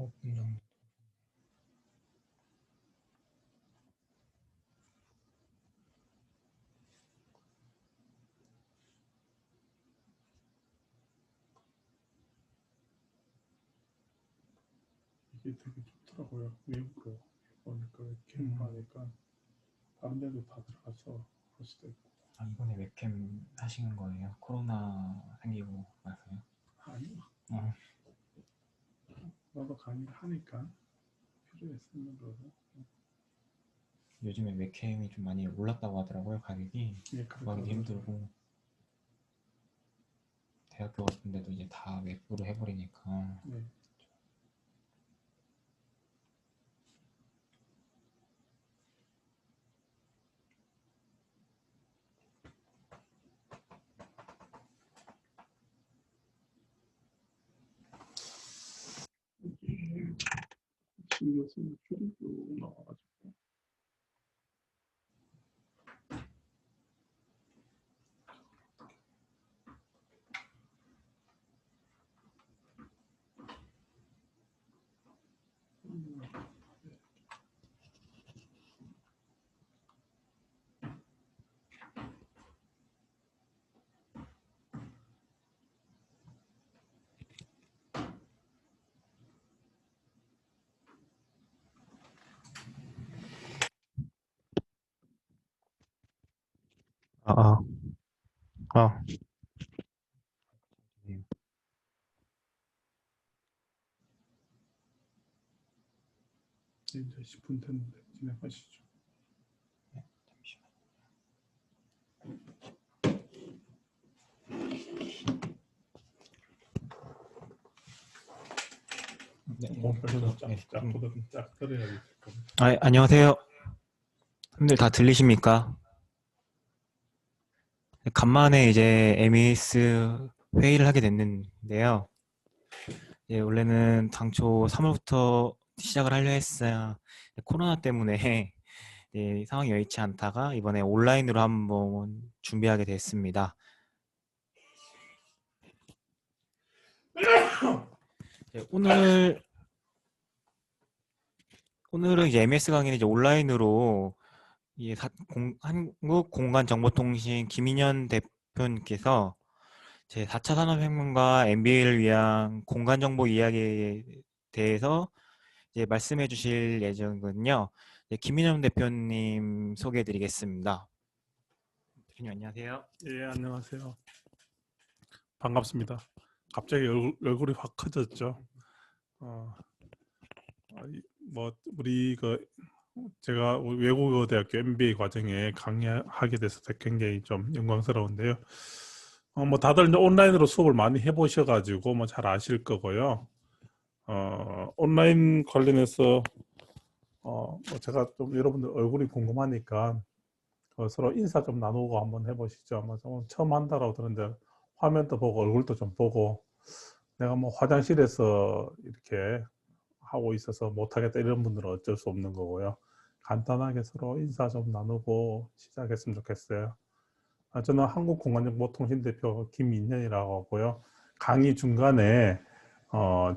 5분 정도. 이게 되게 좋더라고요. 외국으로 보니까 웹캠 하니까 다른 데도 다 들어가서 할 수도 있고. 아, 이번에 웹캠 하시는 거예요? 코로나 생기고 나서요? 아니요. 어. 나도 강의를 하니까 필요했었는 거고. 요즘에 웹캠이 좀 많이 올랐다고 하더라고요. 가격이. 예, 구하기도 힘들고. 대학교 같은 데도 이제 다 웹으로 해버리니까. 네. 신경 쓰는 줄이고 나와가지고. 이제 10분 됐는데 진행하시죠. 네, 잠시만요. 짝보다 짝 들어야지. 아, 안녕하세요. 형들 다 들리십니까? 간만에 이제 MES 회의를 하게 됐는데요. 예, 원래는 당초 3월부터 시작을 하려 했어야 코로나 때문에 예, 상황이 여의치 않다가 이번에 온라인으로 한번 준비하게 됐습니다. 예, 오늘은 이제 MS 강의는 이제 온라인으로 한국공간정보통신 김인현 대표님께서 제 4차 산업혁명과 MBA를 위한 공간정보 이야기에 대해서 이제 말씀해 주실 예정이거든요. 김인현 대표님 소개해 드리겠습니다. 대표님 안녕하세요. 예, 안녕하세요. 반갑습니다. 갑자기 얼굴이 확 커졌죠. 뭐 우리 제가 외국어 대학교 MBA 과정에 강의하게 돼서 굉장히 좀 영광스러운데요. 뭐 다들 이제 온라인으로 수업을 많이 해보셔가지고 뭐 잘 아실 거고요. 온라인 관련해서 뭐 제가 좀 여러분들 얼굴이 궁금하니까 서로 인사 좀 나누고 한번 해보시죠. 뭐 처음 한다라고 들었는데 화면도 보고 얼굴도 좀 보고 내가 뭐 화장실에서 이렇게 하고 있어서 못하겠다 이런 분들은 어쩔 수 없는 거고요. 간단하게 서로 인사 좀 나누고 시작했으면 좋겠어요. 저는 한국공간정보통신대표 김인현이라고 하고요. 강의 중간에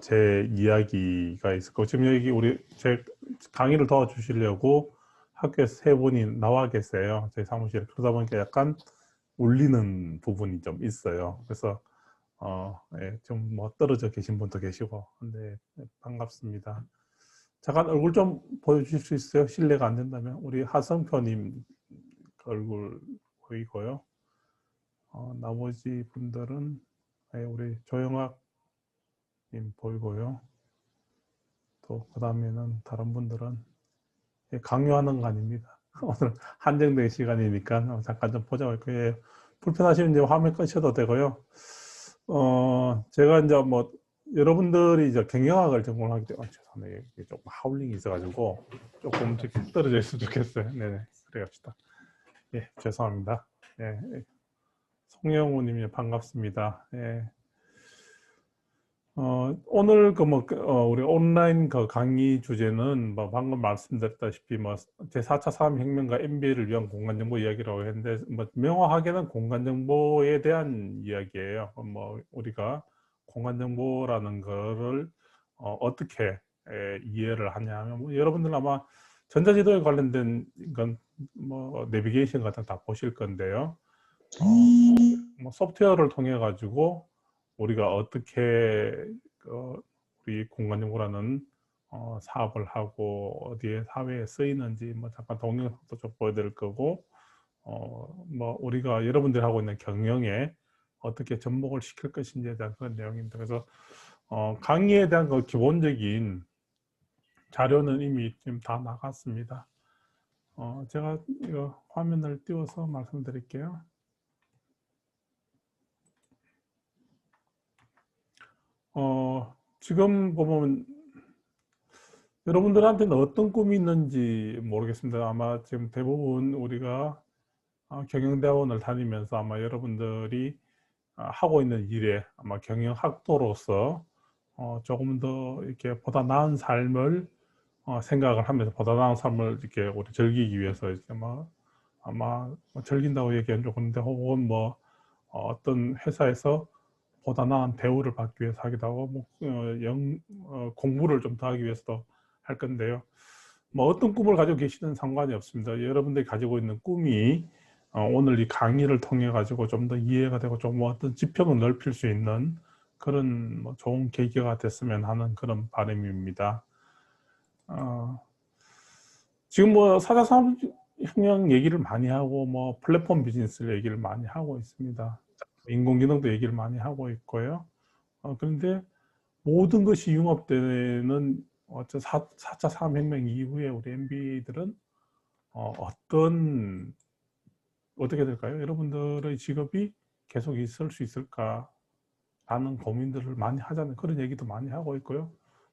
제 이야기가 있을 거고 지금 여기 제 강의를 도와주시려고 학교에서 세 분이 나와 계세요. 제 사무실에. 그러다 보니까 약간 울리는 부분이 좀 있어요. 그래서 예, 좀 뭐 떨어져 계신 분도 계시고 근데 반갑습니다. 잠깐 얼굴 좀 보여주실 수 있어요? 실례가 안 된다면 우리 하성표님 얼굴 보이고요. 나머지 분들은 예, 우리 조영학님 보이고요. 또 그 다음에는 다른 분들은 예, 강요하는 거 아닙니다. 오늘 한정된 시간이니까 잠깐 좀 보자고 할 거예요. 불편하시면 이제 화면 끄셔도 되고요. 제가 이제 뭐 여러분들이 이제 경영학을 전공하기 때문에 죄송해요. 이게 조금 하울링이 있어가지고 조금 떨어져 있으면 좋겠어요. 네네. 그래 갑시다. 예, 죄송합니다. 예, 송영우님 반갑습니다. 예. 오늘 우리 온라인 강의 주제는 뭐 방금 말씀드렸다시피 뭐 제4차 산업혁명과 MBA를 위한 공간정보 이야기라고 했는데 뭐 명확하게는 공간정보에 대한 이야기예요. 뭐 우리가 공간정보라는 거를 어떻게 이해를 하냐면 뭐 여러분들 아마 전자지도에 관련된 건 뭐 내비게이션 같은 거 다 보실 건데요. 뭐 소프트웨어를 통해 가지고 우리가 어떻게 우리 공간연구라는 사업을 하고 어디에 사회에 쓰이는지 뭐 잠깐 동영상도 좀 보여드릴 거고 뭐 우리가 여러분들이 하고 있는 경영에 어떻게 접목을 시킬 것인지에 대한 그런 내용입니다. 그래서 강의에 대한 그 기본적인 자료는 이미 지금 다 나갔습니다. 제가 이거 화면을 띄워서 말씀드릴게요. 지금 보면 여러분들한테는 어떤 꿈이 있는지 모르겠습니다. 아마 지금 대부분 우리가 경영대학원을 다니면서 아마 여러분들이 하고 있는 일에 아마 경영학도로서 조금 더 이렇게 보다 나은 삶을 생각을 하면서 보다 나은 삶을 이렇게 우리 즐기기 위해서 이제 뭐 아마 뭐 즐긴다고 얘기하면 좋은데 혹은 뭐 어떤 회사에서 보다 나은 대우를 받기 위해서 하기도 하고 뭐 공부를 좀 더 하기 위해서도 할 건데요. 뭐 어떤 꿈을 가지고 계시든 상관이 없습니다. 여러분들이 가지고 있는 꿈이 오늘 이 강의를 통해 가지고 좀 더 이해가 되고 좀 어떤 지평을 넓힐 수 있는 그런 뭐 좋은 계기가 됐으면 하는 그런 바람입니다. 지금 뭐 4차 산업혁명 얘기를 많이 하고 뭐 플랫폼 비즈니스 얘기를 많이 하고 있습니다. 인공지능도 얘기를 많이 하고 있고요. 그런데 모든 것이 융합되는 4차 산업혁명 이후에 우리 MBA들은 어떻게 될까요? 여러분들의 직업이 계속 있을 수 있을까? 라는 고민들을 많이 하잖아요. 그런 얘기도 많이 하고 있고요.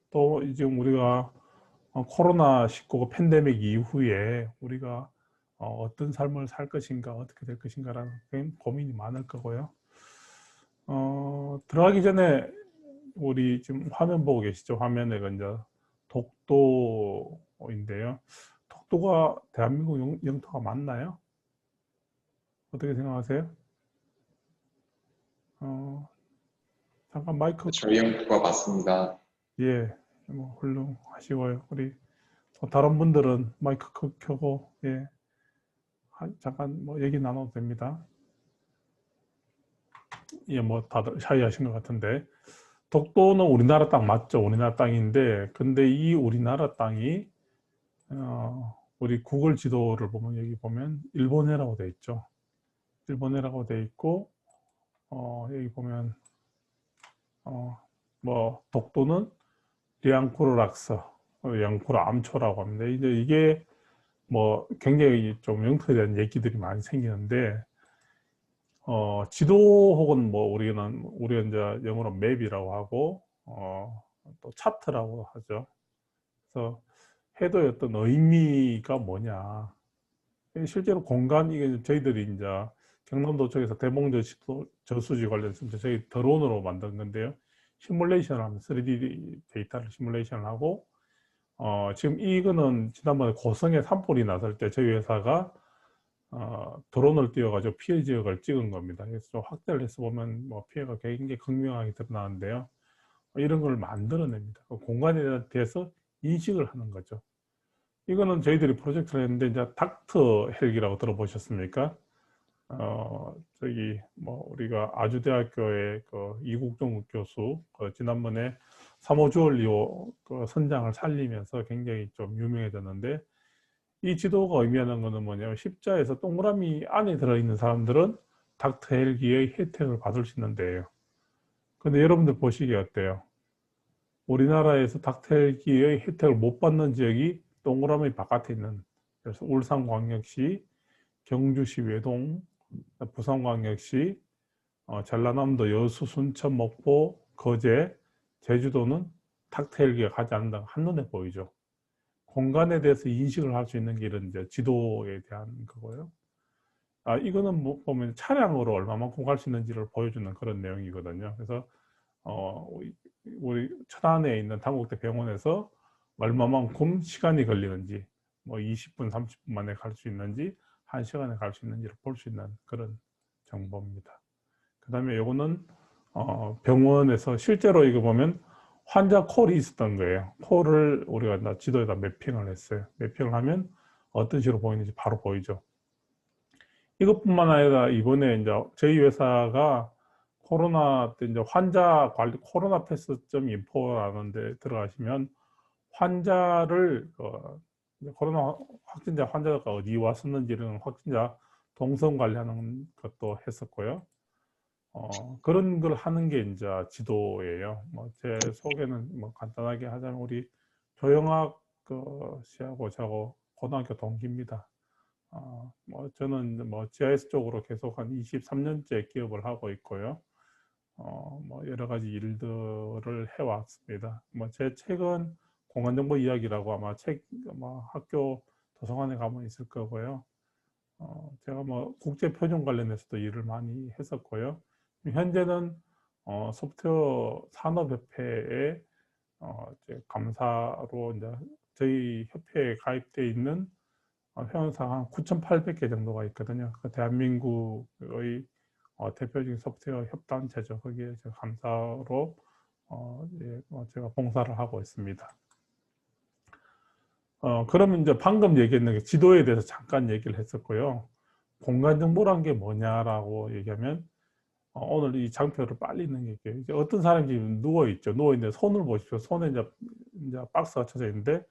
또 지금 우리가 코로나19 팬데믹 이후에 우리가 어떤 삶을 살 것인가, 어떻게 될 것인가라는 고민이 많을 거고요. 들어가기 전에 우리 지금 화면 보고 계시죠? 화면에 이제 독도인데요. 독도가 대한민국 영토가 맞나요? 어떻게 생각하세요? 잠깐 마이크. 저희 영토가 맞습니다. 예, 뭐 훌륭하시고요. 우리 다른 분들은 마이크 켜고 예, 잠깐 뭐 얘기 나눠도 됩니다. 예, 뭐 다들 샤이하신 것 같은데 독도는 우리나라 땅 맞죠? 우리나라 땅인데 근데 이 우리나라 땅이 우리 구글 지도를 보면 여기 보면 일본해라고 되어 있죠. 일본해라고 되어 있고 여기 보면 뭐 독도는 리앙쿠르락서, 리앙쿠르 암초라고 합니다. 이제 이게 뭐 굉장히 좀 영토에 대한 얘기들이 많이 생기는데 지도 혹은 뭐 우리가 이제 영어로 맵이라고 하고 또 차트라고 하죠. 그래서 해도의 어떤 의미가 뭐냐. 실제로 공간 이게 저희들이 이제 경남도 쪽에서 대봉 저수지 관련해서 저희 드론으로 만든 건데요. 시뮬레이션을 하면 3D 데이터를 시뮬레이션을 하고 지금 이거는 지난번에 고성에 산불이 났을 때 저희 회사가 드론을 띄워가지고 피해 지역을 찍은 겁니다. 그래서 좀 확대를 해서 보면 뭐 피해가 굉장히 극명하게 드러나는데요. 이런 걸 만들어냅니다. 공간에 대해서 인식을 하는 거죠. 이거는 저희들이 프로젝트를 했는데 이제 닥터 헬기라고 들어보셨습니까? 저기 뭐 우리가 아주대학교의 그 이국종 교수 지난번에 3호 주얼리호 그 선장을 살리면서 굉장히 좀 유명해졌는데 이 지도가 의미하는 것은 뭐냐면 십자에서 동그라미 안에 들어있는 사람들은 닥터 헬기의 혜택을 받을 수 있는 데예요. 근데 여러분들 보시기에 어때요? 우리나라에서 닥터 헬기의 혜택을 못 받는 지역이 동그라미 바깥에 있는, 그래서 울산광역시, 경주시 외동, 부산광역시, 전라남도 여수, 순천, 목포, 거제, 제주도는 닥터 헬기가 가지 않는다. 한눈에 보이죠. 공간에 대해서 인식을 할 수 있는 게 이런 이제 지도에 대한 거고요. 이거는 뭐 보면 차량으로 얼마만큼 갈 수 있는지를 보여주는 그런 내용이거든요. 그래서 우리 천안에 있는 당국대 병원에서 얼마만큼 시간이 걸리는지, 뭐 20분, 30분 만에 갈 수 있는지, 1시간에 갈 수 있는지를 볼 수 있는 그런 정보입니다. 그 다음에 요거는 병원에서 실제로 이거 보면 환자 콜이 있었던 거예요. 콜을 우리가 지도에다 매핑을 했어요. 매핑을 하면 어떤 식으로 보이는지 바로 보이죠. 이것뿐만 아니라 이번에 이제 저희 회사가 코로나 때 이제 환자 관리 코로나 패스.info라는 데 들어가시면 환자를 코로나 확진자 환자가 어디 왔었는지는 확진자 동선 관리하는 것도 했었고요. 그런 걸 하는 게 이제 지도예요. 제 소개는 간단하게 하자면 우리 조영학 씨하고 저하고 고등학교 동기입니다. 저는 GIS 쪽으로 계속 한 23년째 기업을 하고 있고요. 여러 가지 일들을 해왔습니다. 제 책은 공간정보 이야기라고 아마 학교 도서관에 가면 있을 거고요. 제가 국제 표준 관련해서도 일을 많이 했었고요. 현재는 소프트웨어 산업협회에 이제 감사로 이제 저희 협회에 가입되어 있는 회원사가 한 9,800개 정도가 있거든요. 그 대한민국의 대표적인 소프트웨어 협단체죠. 거기에 제가 감사로 제가 봉사를 하고 있습니다. 그러면 이제 방금 얘기했는 게 지도에 대해서 잠깐 얘기를 했었고요. 공간정보란 게 뭐냐라고 얘기하면 오늘 이 장표를 빨리 넘길게요. 이제 어떤 사람이 지금 누워있죠. 누워있는데 손을 보십시오. 손에 이제 박스가 쳐져 있는데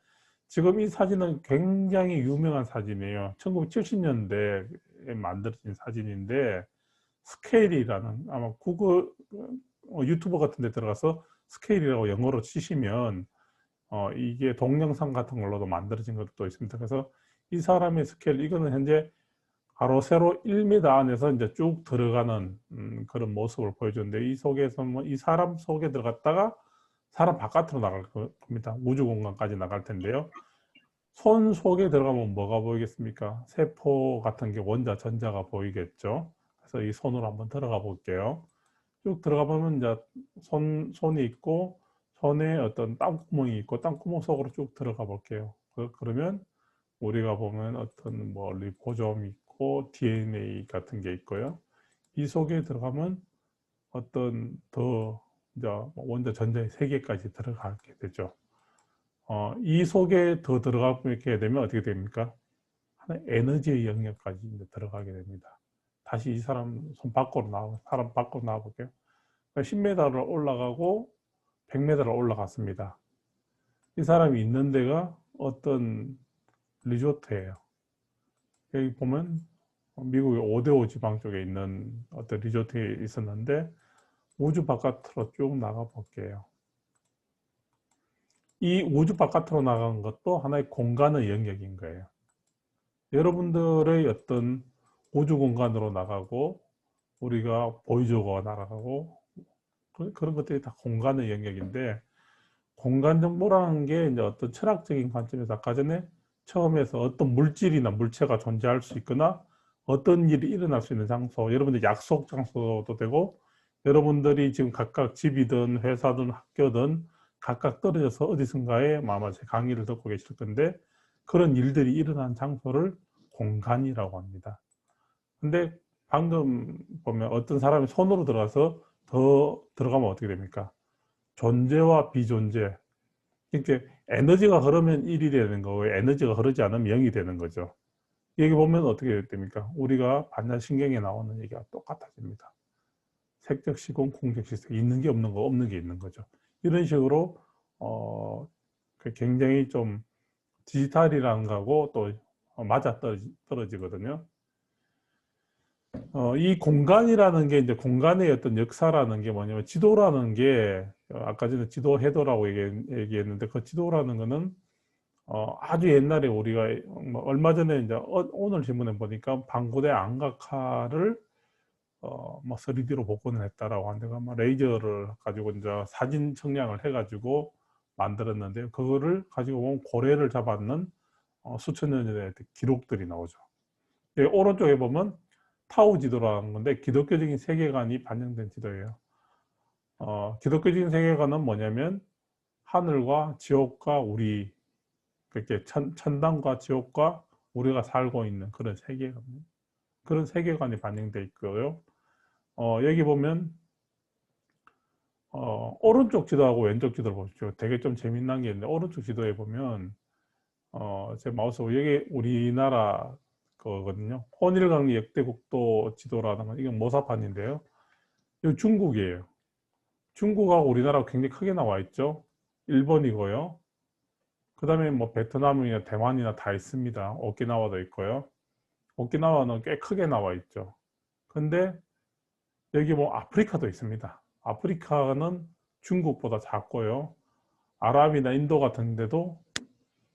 지금 이 사진은 굉장히 유명한 사진이에요. 1970년대에 만들어진 사진인데 스케일이라는 아마 구글 유튜버 같은 데 들어가서 스케일이라고 영어로 치시면 이게 동영상 같은 걸로도 만들어진 것도 있습니다. 그래서 이 사람의 스케일 이거는 현재 가로 세로 1m 안에서 이제 쭉 들어가는 그런 모습을 보여주는데 이 속에서 이 사람 속에 들어갔다가 사람 바깥으로 나갈 겁니다. 우주 공간까지 나갈 텐데요. 손 속에 들어가면 뭐가 보이겠습니까? 세포 같은 게 원자, 전자가 보이겠죠. 그래서 이 손으로 한번 들어가 볼게요. 쭉 들어가 보면 이제 손이 있고 손에 어떤 땀구멍이 있고 땀구멍 속으로 쭉 들어가 볼게요. 그러면 우리가 보면 어떤 리포솜이 있고 DNA 같은 게 있고요. 이 속에 들어가면 어떤 더 이제 원자 전자의 세계까지 들어가게 되죠. 이 속에 더 들어가게 되면 어떻게 됩니까? 하나의 에너지의 영역까지 이제 들어가게 됩니다. 다시 이 사람 사람 밖으로 나와 볼게요. 10m를 올라가고 100m를 올라갔습니다. 이 사람이 있는 데가 어떤 리조트예요. 여기 보면 미국의 오데오 지방 쪽에 있는 어떤 리조트에 있었는데 우주 바깥으로 쭉 나가 볼게요. 이 우주 바깥으로 나간 것도 하나의 공간의 영역인 거예요. 여러분들의 어떤 우주 공간으로 나가고 우리가 보이저가 날아가고 그런 것들이 다 공간의 영역인데 공간 정보라는 게 이제 어떤 철학적인 관점에서 아까 전에 처음에서 어떤 물질이나 물체가 존재할 수 있거나 어떤 일이 일어날 수 있는 장소, 여러분들 약속 장소도 되고 여러분들이 지금 각각 집이든 회사든 학교든 각각 떨어져서 어디선가에 아마 제 강의를 듣고 계실 건데 그런 일들이 일어난 장소를 공간이라고 합니다. 근데 방금 보면 어떤 사람이 손으로 들어가서 더 들어가면 어떻게 됩니까? 존재와 비존재. 이렇게 에너지가 흐르면 1이 되는 거고 에너지가 흐르지 않으면 0이 되는 거죠. 여기 보면 어떻게 됩니까? 우리가 반야신경에 나오는 얘기가 똑같아집니다. 색적 시공, 공적 시색, 있는 게 없는 거, 없는 게 있는 거죠. 이런 식으로 굉장히 좀 디지털이라는 거하고 또 맞아 떨어지거든요. 이 공간이라는 게 이제 공간의 어떤 역사라는 게 뭐냐면 지도라는 게 아까 전에 지도 해도라고 얘기했는데 그 지도라는 거는 아주 옛날에 우리가 얼마 전에 이제 오늘 신문에 보니까 방구대 안각화를 3D로 복원을 했다라고 하는데 레이저를 가지고 이제 사진 청량을 해가지고 만들었는데요. 그거를 가지고 보면 고래를 잡았는 수천 년 전의 기록들이 나오죠. 오른쪽에 보면 타오 지도라는 건데 기독교적인 세계관이 반영된 지도예요. 기독교적인 세계관은 뭐냐면 하늘과 지옥과 우리 그렇게 천당과 지옥과 우리가 살고 있는 그런 세계관이 반영되어 있고요. 여기 보면 오른쪽 지도하고 왼쪽 지도를 보십시오. 되게 좀 재미난 게 있는데, 오른쪽 지도에 보면, 제 마우스, 여기 우리나라 거거든요. 혼일강 역대국도 지도라는 건, 이건 모사판인데요. 이거 중국이에요. 중국하고 우리나라가 굉장히 크게 나와 있죠. 일본이고요. 그 다음에 뭐 베트남이나 대만이나 다 있습니다. 오키나와도 있고요. 오키나와는 꽤 크게 나와 있죠. 근데 여기 뭐 아프리카도 있습니다. 아프리카는 중국보다 작고요. 아랍이나 인도 같은 데도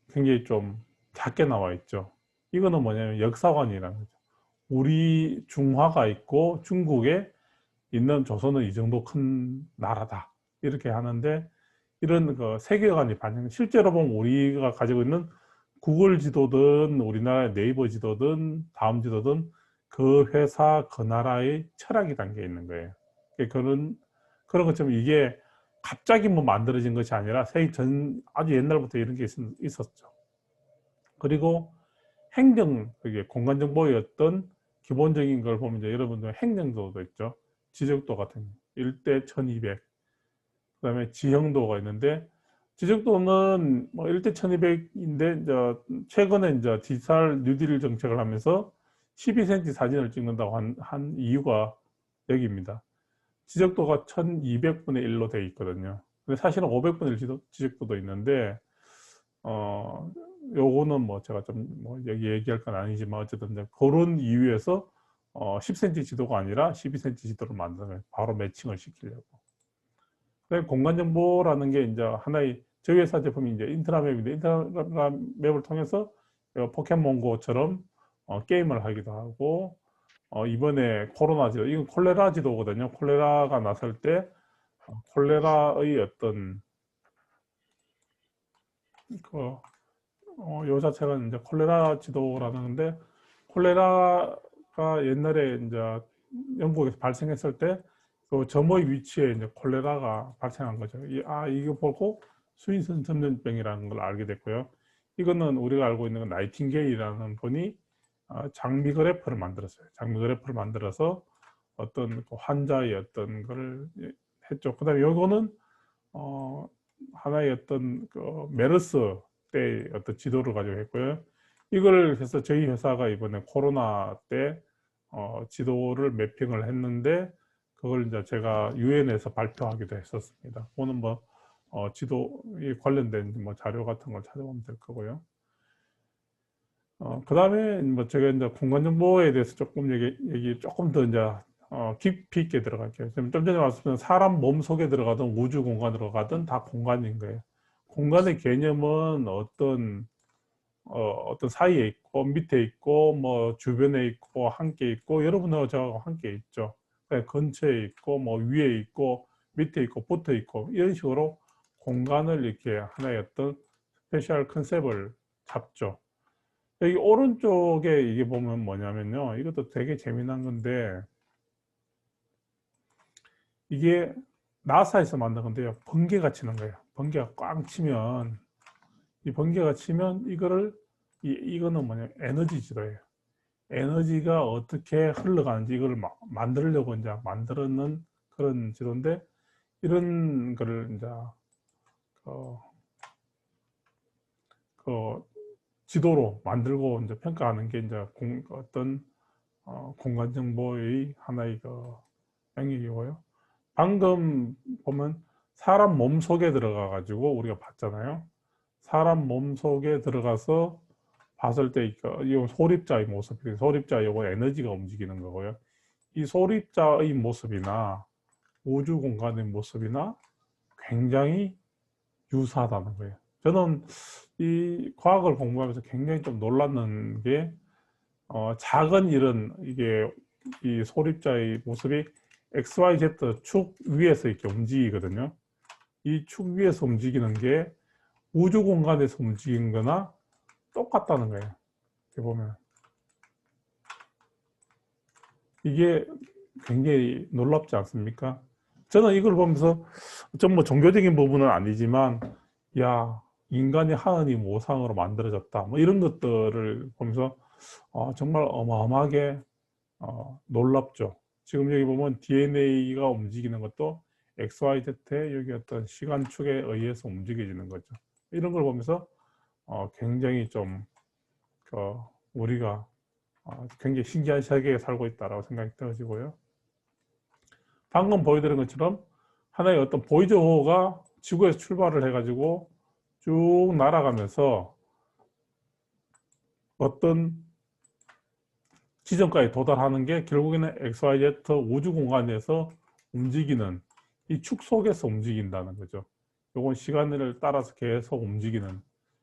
굉장히 좀 작게 나와 있죠. 이거는 뭐냐면 역사관이라는 거죠. 우리 중화가 있고 중국에 있는 조선은 이 정도 큰 나라다. 이렇게 하는데 이런 그 세계관이 반영, 실제로 보면 우리가 가지고 있는 구글 지도든 우리나라의 네이버 지도든 다음 지도든 그 회사, 그 나라의 철학이 담겨 있는 거예요. 그런 것처럼 이게 갑자기 뭐 만들어진 것이 아니라 아주 옛날부터 이런 게 있었죠. 그리고 그게 공간정보의 어떤 기본적인 걸 보면 이제 여러분들 행정도도 있죠. 지적도 같은 1대 1200. 그 다음에 지형도가 있는데, 지적도는 뭐 1대 1200인데, 최근에 이제 디지털 뉴딜 정책을 하면서 12cm 사진을 찍는다고 한 이유가 여기입니다. 지적도가 1200분의 1로 되어 있거든요. 근데 사실은 500분의 1 지적도도 있는데, 요거는 뭐 제가 좀 뭐 여기 얘기할 건 아니지만 어쨌든 그런 이유에서 10cm 지도가 아니라 12cm 지도를 만들면 바로 매칭을 시키려고. 공간 정보라는 게 이제 하나의 저희 회사 제품이 이제 인트라맵인데 인트라맵을 통해서 포켓몬고처럼 게임을 하기도 하고 이번에 코로나 지도 이건 콜레라 지도거든요. 콜레라가 났을 때 콜레라의 어떤 요 자체가 이제 콜레라 지도라는 건데 콜레라가 옛날에 이제 영국에서 발생했을 때 그 점의 위치에 이제 콜레라가 발생한 거죠. 이거 보고 스윈슨 전염병이라는 걸 알게 됐고요. 이거는 우리가 알고 있는 건 나이팅게일이라는 분이 장미 그래프를 만들었어요. 장미 그래프를 만들어서 어떤 그 환자의 어떤 걸 했죠. 그다음에 요거는 하나의 어떤 그 메르스 때의 어떤 지도를 가지고 했고요. 이걸 해서 저희 회사가 이번에 코로나 때 지도를 매핑을 했는데 그걸 이제 제가 유엔에서 발표하기도 했었습니다. 오늘 뭐 지도에 관련된 뭐 자료 같은 걸 찾아보면 될 거고요. 그 다음에 뭐 제가 이제 공간 정보에 대해서 조금 얘기 조금 더 이제 깊이 있게 들어갈게요. 좀 전에 말씀드린 사람 몸 속에 들어가든 우주 공간으로 가든 다 공간인 거예요. 공간의 개념은 어떤 사이에 있고 밑에 있고 뭐 주변에 있고 함께 있고 여러분하고 저하고 함께 있죠. 근처에 있고 뭐 위에 있고 밑에 있고 붙어 있고 이런 식으로 공간을 이렇게 하나의 어떤 스페셜 컨셉을 잡죠. 여기 오른쪽에 이게 보면 뭐냐면요. 이것도 되게 재미난 건데 이게 나사에서 만든 건데요. 번개가 치는 거예요. 번개가 꽝 치면 이 번개가 치면 이거는 뭐냐 에너지 지도예요. 에너지가 어떻게 흘러가는지 이걸 만들려고 이제 만들었는 그런 지도인데 이런 거를 이제 그 지도로 만들고 이제 평가하는 게 이제 어떤 공간 정보의 하나의 그 영역이고요. 방금 보면 사람 몸 속에 들어가 가지고 우리가 봤잖아요. 사람 몸 속에 들어가서 봤을 때 이 소립자의 모습이 소립자 요거 에너지가 움직이는 거고요. 이 소립자의 모습이나 우주 공간의 모습이나 굉장히 유사하다는 거예요. 저는 이 과학을 공부하면서 굉장히 좀 놀랐는 게 작은 이게 이 소립자의 모습이 XYZ 축 위에서 이렇게 움직이거든요. 이 축 위에서 움직이는 게 우주 공간에서 움직이는 거나 똑같다는 거예요. 이렇게 보면 이게 굉장히 놀랍지 않습니까? 저는 이걸 보면서 좀 뭐 종교적인 부분은 아니지만 야 인간이 하느님 모상으로 만들어졌다 뭐 이런 것들을 보면서 정말 어마어마하게 놀랍죠. 지금 여기 보면 DNA가 움직이는 것도 XYZ의 여기 어떤 시간축에 의해서 움직여지는 거죠. 이런 걸 보면서 굉장히 좀 우리가 굉장히 신기한 세계에 살고 있다라고 생각이 들어지고요. 방금 보여드린 것처럼 하나의 어떤 보이저호가 지구에서 출발을 해가지고 쭉 날아가면서 어떤 지점까지 도달하는 게 결국에는 XYZ 우주 공간에서 움직이는 이 축 속에서 움직인다는 거죠. 요건 시간을 따라서 계속 움직이는.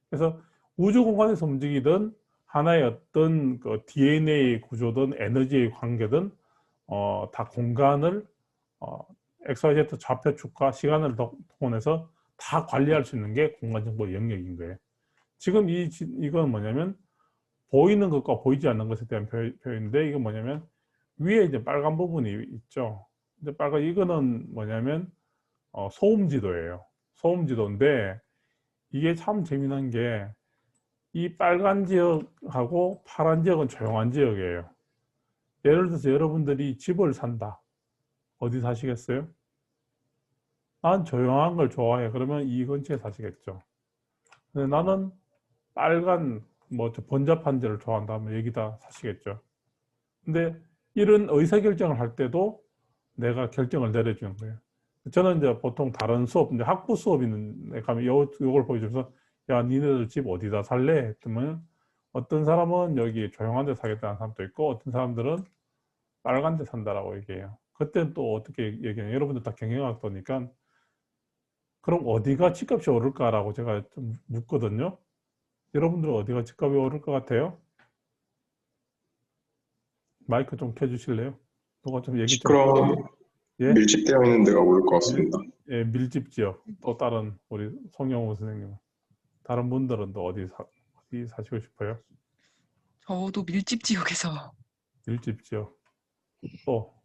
그래서 우주 공간에서 움직이든 하나의 어떤 그 DNA 구조든 에너지의 관계든 다 공간을 XYZ 좌표축과 시간을 동원해서 다 관리할 수 있는 게 공간정보 영역인 거예요. 지금 이건 뭐냐면 보이는 것과 보이지 않는 것에 대한 표현인데, 이건 뭐냐면 위에 이제 빨간 부분이 있죠. 근데 이거는 뭐냐면 소음지도예요. 소음지도인데 이게 참 재미난 게 이 빨간 지역하고 파란 지역은 조용한 지역이에요. 예를 들어서 여러분들이 집을 산다. 어디 사시겠어요? 난 조용한 걸 좋아해. 그러면 이 근처에 사시겠죠. 근데 나는 빨간 번잡한 데를 좋아한다면 여기다 사시겠죠. 근데 이런 의사결정을 할 때도 내가 결정을 내려주는 거예요. 저는 이제 보통 다른 수업, 이제 학부 수업 있는 데 가면 요걸 보여주면서, 야, 니네들 집 어디다 살래? 했더니 어떤 사람은 여기 조용한 데 사겠다는 사람도 있고, 어떤 사람들은 빨간 데 산다라고 얘기해요. 그때는 또 어떻게 얘기해요? 여러분들 다 경영학도니까, 그럼 어디가 집값이 오를까라고 제가 좀 묻거든요. 여러분들은 어디가 집값이 오를 것 같아요? 마이크 좀 켜주실래요? 누가 좀 얘기 좀. 시끄러운 예? 밀집되어 있는 데가 오를 것 예? 같습니다. 예, 밀집 지역. 또 다른 우리 송영호 선생님. 다른 분들은 또 어디 사시고 싶어요? 저도 밀집 지역에서. 밀집 지역. 또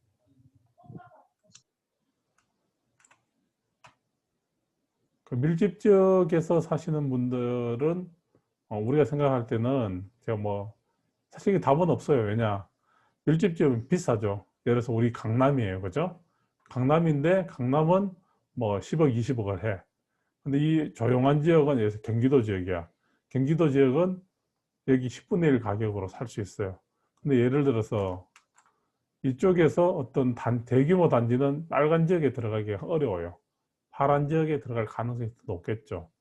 그 밀집 지역에서 사시는 분들은 우리가 생각할 때는 제가 사실 이게 답은 없어요. 왜냐? 밀집 지역은 비싸죠. 예를 들어서 우리 강남이에요. 그죠? 강남인데 강남은 10억, 20억을 해. 근데 이 조용한 지역은 예를 들어서 경기도 지역이야. 경기도 지역은 여기 10분의 1 가격으로 살 수 있어요. 근데 예를 들어서 이쪽에서 어떤 대규모 단지는 빨간 지역에 들어가기 어려워요. 파란 지역에 들어갈 가능성이 높겠죠.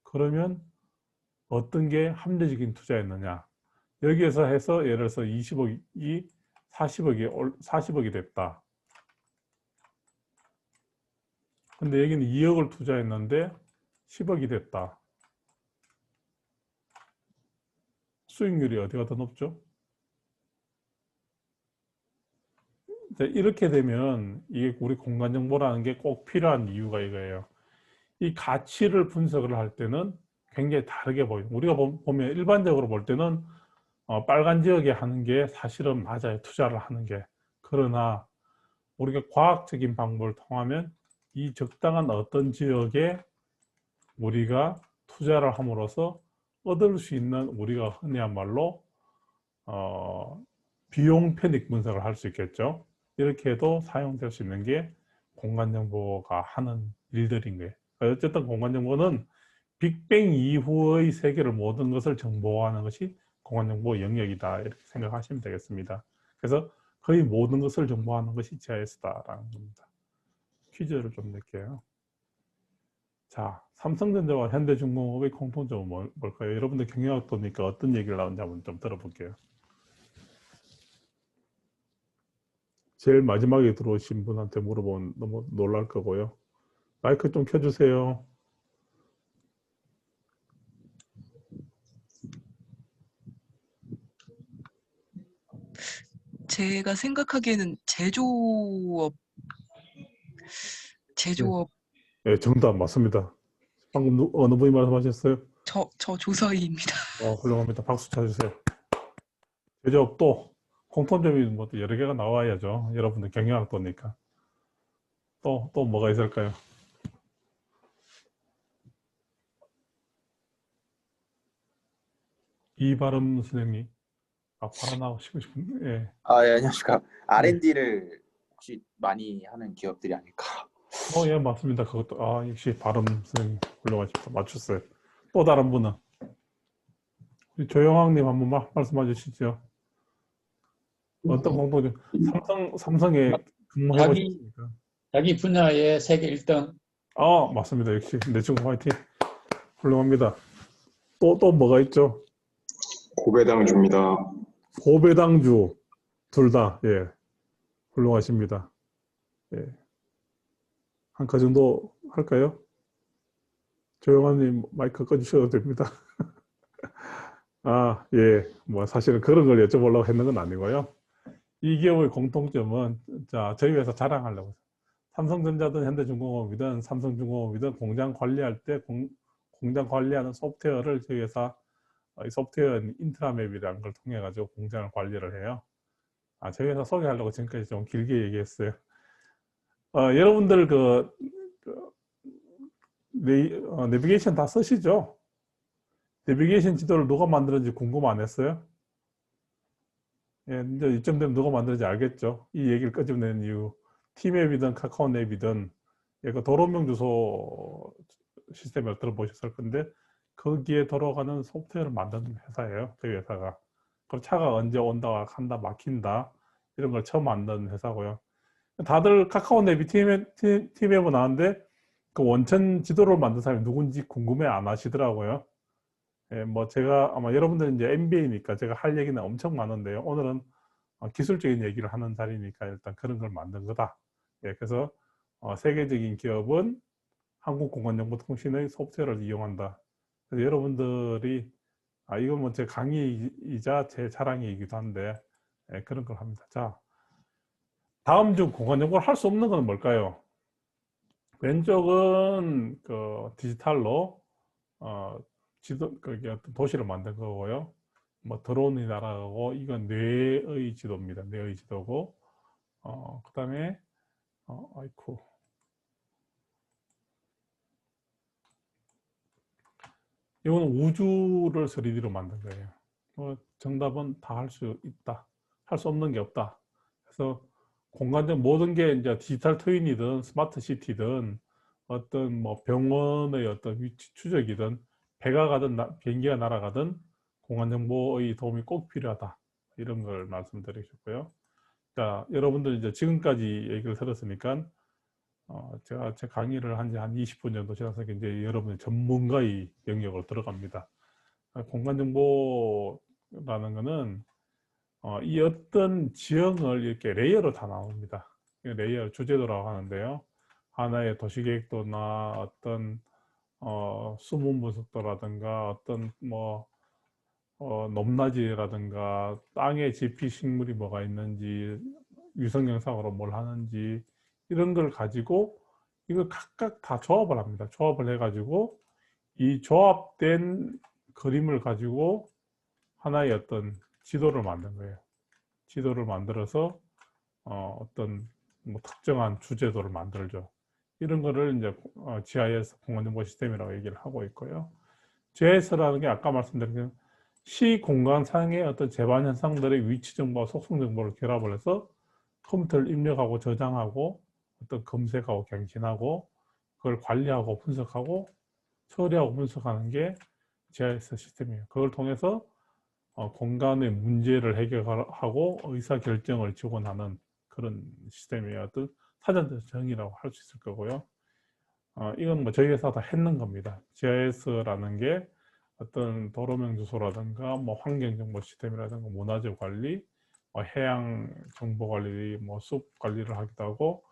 그러면 어떤 게 합리적인 투자였느냐? 여기에서 해서 예를 들어서 20억이 40억이 됐다. 근데 여기는 2억을 투자했는데 10억이 됐다. 수익률이 어디가 더 높죠? 이렇게 되면 이게 우리 공간정보라는 게 꼭 필요한 이유가 이거예요. 이 가치를 분석을 할 때는 굉장히 다르게 보여요. 우리가 보면 일반적으로 볼 때는 빨간 지역에 하는 게 사실은 맞아요. 투자를 하는 게. 그러나 우리가 과학적인 방법을 통하면 이 적당한 어떤 지역에 우리가 투자를 함으로써 얻을 수 있는, 우리가 흔히 한 말로 비용 편익 분석을 할 수 있겠죠. 이렇게 해도 사용될 수 있는 게 공간정보가 하는 일들인 거예요. 어쨌든 공간정보는 빅뱅 이후의 세계를, 모든 것을 정보화하는 것이 공간정보 영역이다, 이렇게 생각하시면 되겠습니다. 그래서 거의 모든 것을 정보화하는 것이 GIS다라는 겁니다. 퀴즈를 좀 낼게요. 자, 삼성전자와 현대중공업의 공통점은 뭘까요? 여러분들 경영학도니까 어떤 얘기를 나오는지 한번 좀 들어볼게요. 제일 마지막에 들어오신 분한테 물어보면 너무 놀랄 거고요. 마이크 좀 켜주세요. 제가 생각하기에는 제조업. 네, 정답 맞습니다. 방금 어느 분이 말씀하셨어요? 저 조서희입니다. 훌륭합니다. 박수 쳐주세요. 제조업도 공통점이 여러 개가 나와야죠. 여러분들 경영학도니까. 또 뭐가 있을까요? 이바름 선생님. 발언하시고 싶은데. 예, 안녕하십니까. R&D를 혹시 많이 하는 기업들이 아닐까 예, 맞습니다. 그것도, 역시 발음 선생님 훌륭하십니다. 맞췄어요. 또 다른 분은? 우리 조영학님 한번 말씀해 주시죠. 어떤 공통점, 삼성에 근무해 자기, 보셨습니까? 자기 분야의 세계 1등. 맞습니다. 역시 내 친구 화이팅. 훌륭합니다. 또 뭐가 있죠? 고배당주입니다. 고배당주 둘 다, 예, 훌륭하십니다. 예. 한 가 정도 할까요? 조영환님 마이크 꺼주셔도 됩니다. 예, 뭐 사실은 그런 걸 여쭤보려고 했는 건 아니고요. 이 기업의 공통점은 자, 저희 회사 자랑하려고 삼성전자든 현대중공업이든 삼성중공업이든 공장 관리할 때 공장 관리하는 소프트웨어를 저희 회사 이 소프트웨어는 인트라맵이라는 걸 통해 가지고 공장을 관리를 해요. 저희 회사 소개하려고 지금까지 좀 길게 얘기했어요. 여러분들 내비게이션 다 쓰시죠? 내비게이션 지도를 누가 만들었는지 궁금 안 했어요? 예, 이제 이쯤 되면 누가 만들었는지 알겠죠? 이 얘기를 끄집어내는 이유, 티맵이든 카카오맵이든 그 도로명 주소 시스템을 들어보셨을 건데 거기에 들어가는 소프트웨어를 만드는 회사예요. 저희 회사가. 그럼 차가 언제 온다, 간다, 막힌다 이런 걸 처음 만드는 회사고요. 다들 카카오맵이 티맵은 아는데 그 원천 지도를 만든 사람이 누군지 궁금해 안 하시더라고요. 예, 뭐 제가 아마 여러분들은 이제 MBA니까 제가 할 얘기는 엄청 많은데요. 오늘은 기술적인 얘기를 하는 자리니까 일단 그런 걸 만든 거다. 예, 그래서 세계적인 기업은 한국공간정보통신의 소프트웨어를 이용한다. 그래서 여러분들이 이건 뭐 제 강의이자 제 자랑이기도 한데 그런 걸 합니다. 자, 다음 중 공간정보를 할 수 없는 건 뭘까요? 왼쪽은 그 디지털로 어떤 도시를 만든 거고요. 뭐 드론이 날아가고 이건 뇌의 지도입니다. 뇌의 지도고 그다음에 아이쿠 이거는 우주를 3D로 만든 거예요. 정답은 다 할 수 있다. 할 수 없는 게 없다. 그래서 공간적 모든 게 이제 디지털 트윈이든 스마트 시티든 어떤 뭐 병원의 어떤 위치 추적이든 배가 가든 비행기가 날아가든 공간 정보의 도움이 꼭 필요하다. 이런 걸 말씀드리셨고요. 자, 여러분들 이제 지금까지 얘기를 들었으니까 제가 제 강의를 한 지 한 20분 정도 지나서 이제 여러분의 전문가의 영역으로 들어갑니다. 공간 정보라는 거는 이 어떤 지형을 이렇게 레이어로 다 나옵니다. 레이어 주제도라고 하는데요. 하나의 도시계획도나 어떤 수문 분석도라든가 어떤 뭐 높낮이라든가 땅에 지피 식물이 뭐가 있는지 위성 영상으로 뭘 하는지 이런 걸 가지고 이걸 각각 다 조합을 합니다. 조합을 해가지고 이 조합된 그림을 가지고 하나의 어떤 지도를 만든 거예요. 지도를 만들어서 어떤 뭐 특정한 주제도를 만들죠. 이런 거를 이제 GIS 공간정보 시스템이라고 얘기를 하고 있고요. GIS라는 게 아까 말씀드린 시공간상의 어떤 재반 현상들의 위치 정보와 속성 정보를 결합을 해서 컴퓨터를 입력하고 저장하고 어떤 검색하고 갱신하고 그걸 관리하고 분석하고 처리하고 분석하는 게 GIS 시스템이에요. 그걸 통해서 공간의 문제를 해결하고 의사결정을 지원하는 그런 시스템이에요. 어떤 사전 정의라고 할 수 있을 거고요. 이건 뭐 저희 회사가 다 했는 겁니다. GIS라는 게 어떤 도로명 주소라든가 뭐 환경정보 시스템이라든가 문화재 관리, 해양 정보 관리, 뭐 숲 관리를 하기도 하고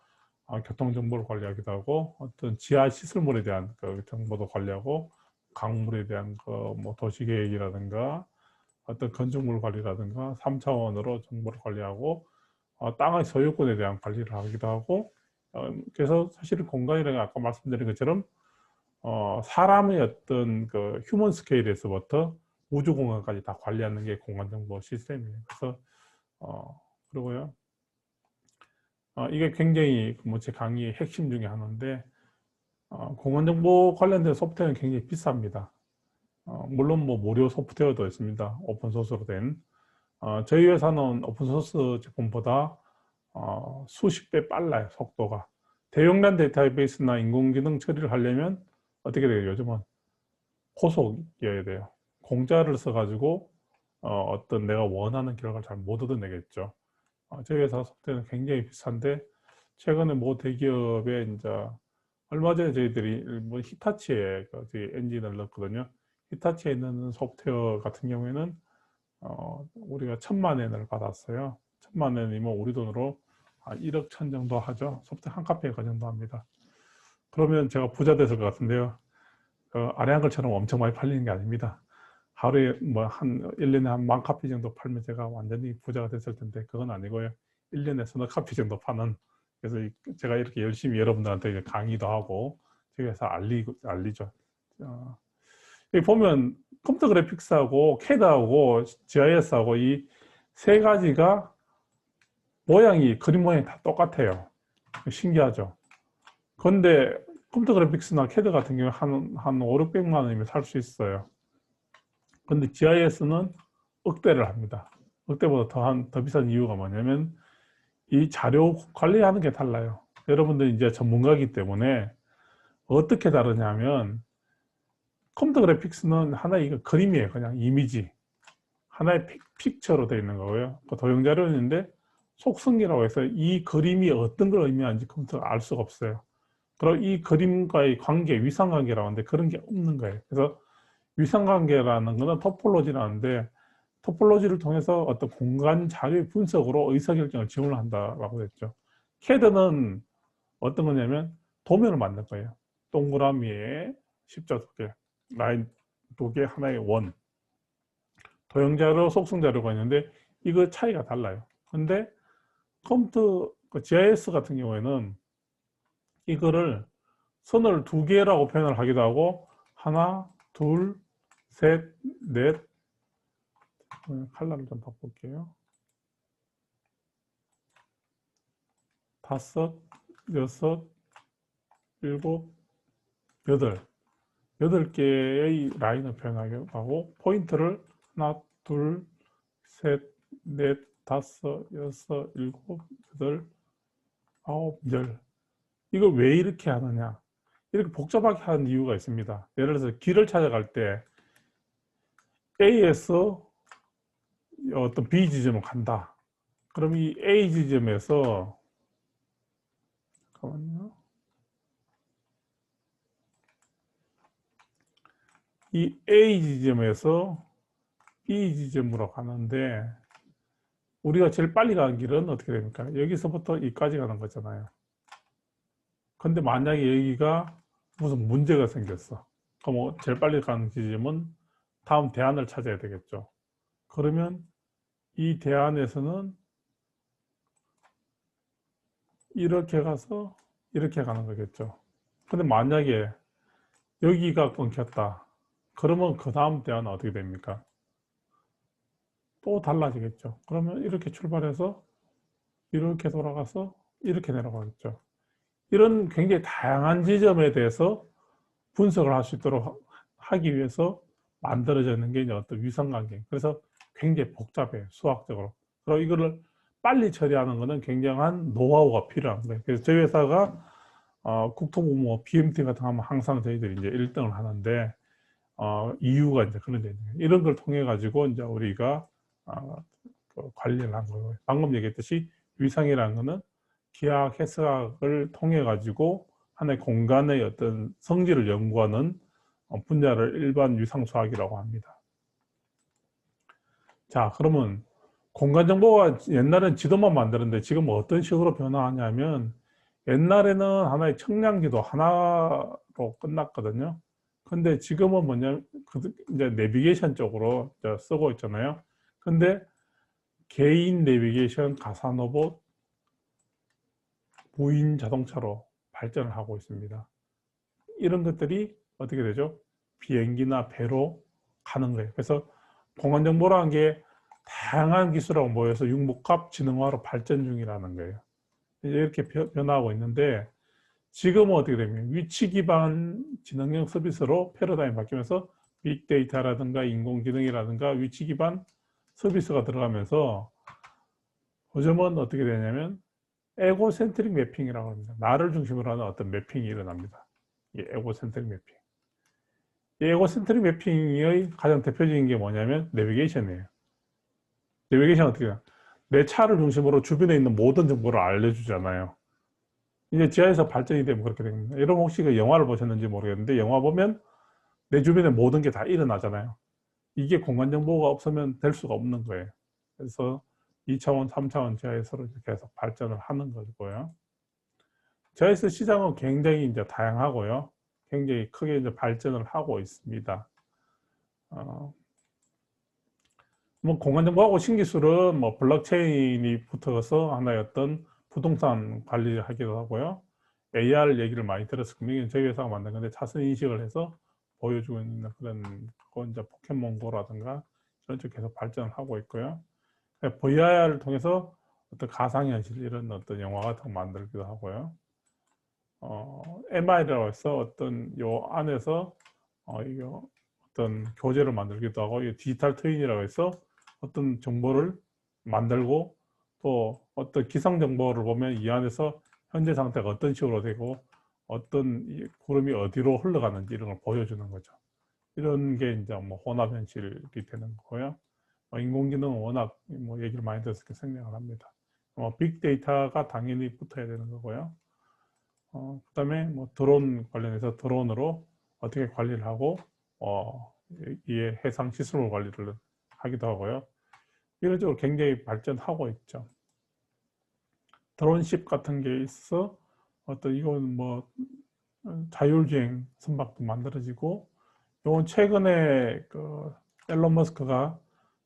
교통 정보를 관리하기도 하고 어떤 지하 시설물에 대한 그 정보도 관리하고 강물에 대한 그 뭐 도시 계획이라든가 어떤 건축물 관리라든가 3차원으로 정보를 관리하고 땅의 소유권에 대한 관리를 하기도 하고 그래서 사실은 공간이라는 게 아까 말씀드린 것처럼 사람의 어떤 그 휴먼 스케일에서부터 우주 공간까지 다 관리하는 게 공간 정보 시스템이에요. 그래서 그리고요 이게 굉장히 뭐 제 강의의 핵심 중에 하나인데 공간 정보 관련된 소프트웨어는 굉장히 비쌉니다. 물론 뭐 무료 소프트웨어도 있습니다. 오픈소스로 된 저희 회사는 오픈소스 제품보다 수십 배 빨라요. 속도가 대용량 데이터베이스나 인공지능 처리를 하려면 어떻게 돼요? 요즘은 고속이어야 돼요. 공짜를 써가지고 어떤 내가 원하는 결과를 잘 못 얻어내겠죠. 저희 회사 속도는 굉장히 비싼데 최근에 모 대기업에 이제 얼마 전에 저희들이 뭐 히타치에 저희 엔진을 넣었거든요. 히타치에 있는 소프트웨어 같은 경우에는 우리가 1,000만 엔을 받았어요. 1,000만 엔이면 우리 돈으로 한 1억 천 정도 하죠. 소프트웨어 한 카피에 그 정도 합니다. 그러면 제가 부자 됐을 것 같은데요. 아량글처럼 엄청 많이 팔리는 게 아닙니다. 하루에 뭐 한 1년에 한 10,000카피 정도 팔면 제가 완전히 부자가 됐을 텐데 그건 아니고요. 1년에 서너 카피 정도 파는, 그래서 제가 이렇게 열심히 여러분들한테 강의도 하고 저희 회사 알리죠. 여기 보면 컴퓨터 그래픽스하고 CAD하고 GIS하고 이 세 가지가 모양이, 그림 모양이 다 똑같아요. 신기하죠. 그런데 컴퓨터 그래픽스나 CAD 같은 경우 한 5, 600만 원이면 살 수 있어요. 근데 GIS는 억대를 합니다. 억대보다 더 비싼 이유가 뭐냐면 이 자료 관리하는 게 달라요. 여러분들 이제 전문가이기 때문에 어떻게 다르냐면 컴퓨터 그래픽스는 하나의 그림이에요. 그냥 이미지. 하나의 픽처로 되어 있는 거고요. 도형 자료인데 속성이라고 해서 이 그림이 어떤 걸 의미하는지 컴퓨터가 알 수가 없어요. 그리고 이 그림과의 관계, 위상관계라고 하는데 그런 게 없는 거예요. 그래서 위상관계라는 거는 토폴로지라는데 토폴로지를 통해서 어떤 공간 자료의 분석으로 의사결정을 지원한다라고 했죠. CAD는 어떤 거냐면 도면을 만든 거예요. 동그라미에 십자 두 개, 라인 두 개, 하나의 원. 도형자료, 속성자료가 있는데 이거 차이가 달라요. 근데 컴퓨터 GIS 같은 경우에는 이거를 선을 두 개라고 표현을 하기도 하고 하나, 둘, 셋, 넷, 컬러를 좀 바꿀게요. 다섯, 여섯, 일곱, 여덟 개의 라인을 표현하기도 하고 포인트를 하나, 둘, 셋, 넷, 다섯, 여섯, 일곱, 여덟, 아홉, 열. 이걸 왜 이렇게 하느냐? 이렇게 복잡하게 하는 이유가 있습니다. 예를 들어서 길을 찾아갈 때 A에서 어떤 B 지점으로 간다. 그럼 이 A 지점에서 잠깐만요. 이 A 지점에서 B 지점으로 가는데 우리가 제일 빨리 가는 길은 어떻게 됩니까? 여기서부터 이까지 가는 거잖아요. 근데 만약에 여기가 무슨 문제가 생겼어. 그럼 제일 빨리 가는 지점은 다음 대안을 찾아야 되겠죠. 그러면 이 대안에서는 이렇게 가서 이렇게 가는 거겠죠. 근데 만약에 여기가 끊겼다. 그러면 그 다음 대안은 어떻게 됩니까? 또 달라지겠죠. 그러면 이렇게 출발해서 이렇게 돌아가서 이렇게 내려가겠죠. 이런 굉장히 다양한 지점에 대해서 분석을 할 수 있도록 하기 위해서 만들어져 있는 게 이제 어떤 위성관계. 그래서 굉장히 복잡해요, 수학적으로. 그리고 이거를 빨리 처리하는 것은 굉장한 노하우가 필요한 거예요. 그래서 저희 회사가 국토부 BMT 같은 거 하면 항상 저희들이 이제 1등을 하는데 이유가 이제 그런 데 있는 거예요. 이런 걸 통해 가지고 이제 우리가 관리를 한 거예요. 방금 얘기했듯이 위상이라는 거는 기하학, 해석학을 통해 가지고 하나의 공간의 어떤 성질을 연구하는 분야를 일반 위상수학이라고 합니다. 자, 그러면 공간정보가 옛날엔 지도만 만드는데 지금 어떤 식으로 변화하냐면 옛날에는 하나의 측량기도 하나로 끝났거든요. 근데 지금은 뭐냐면 이제 내비게이션 쪽으로 쓰고 있잖아요. 근데 개인 내비게이션, 가상로봇, 무인 자동차로 발전을 하고 있습니다. 이런 것들이 어떻게 되죠? 비행기나 배로 가는 거예요. 그래서 공간정보라는 게 다양한 기술하고 모여서 융복합 지능화로 발전 중이라는 거예요. 이렇게 변화하고 있는데 지금은 어떻게 되면 위치 기반 지능형 서비스로 패러다임이 바뀌면서 빅데이터라든가 인공지능이라든가 위치 기반 서비스가 들어가면서 요즘은 어떻게 되냐면 에고센트릭 매핑이라고 합니다. 나를 중심으로 하는 어떤 매핑이 일어납니다. 이 에고센트릭 매핑. 이 에고센트릭 매핑의 가장 대표적인 게 뭐냐면 내비게이션이에요. 내비게이션 어떻게 해요? 내 차를 중심으로 주변에 있는 모든 정보를 알려주잖아요. 이제 지하에서 발전이 되면 그렇게 됩니다. 여러분 혹시 그 영화를 보셨는지 모르겠는데 영화 보면 내 주변에 모든 게 다 일어나잖아요. 이게 공간 정보가 없으면 될 수가 없는 거예요. 그래서 2차원, 3차원 지하에서로 계속 발전을 하는 거고요. 지하에서 시장은 굉장히 이제 다양하고요. 굉장히 크게 이제 발전을 하고 있습니다. 뭐 공간 정보하고 신기술은 뭐 블록체인이 붙어서 하나의 어떤 부동산 관리를 하기도 하고요. AR 얘기를 많이 들었을 겁니다. 저희 회사가 만든 건데 자선 인식을 해서 보여주고 있는 그런 이제 포켓몬고라든가 이런 쪽 계속 발전을 하고 있고요. VR을 통해서 어떤 가상현실 이런 어떤 영화 같은 거 만들기도 하고요. MR이라고 해서 어떤 요 안에서 이거 어떤 교재를 만들기도 하고, 이 디지털 트윈이라고 해서 어떤 정보를 만들고 또 어떤 기상 정보를 보면 이 안에서 현재 상태가 어떤 식으로 되고 어떤 구름이 어디로 흘러가는지 이런 걸 보여주는 거죠. 이런 게 이제 뭐 혼합 현실이 되는 거고요. 인공지능은 워낙 뭐 얘기를 많이 들어서 생략을 합니다. 빅데이터가 당연히 붙어야 되는 거고요. 그다음에 뭐 드론 관련해서 드론으로 어떻게 관리를 하고 이에 해상 시설물 관리를 하기도 하고요. 이런 쪽으로 굉장히 발전하고 있죠. 드론십 같은 게 있어 어떤 이건 뭐 자율주행 선박도 만들어지고, 이건 최근에 그 앨런 머스크가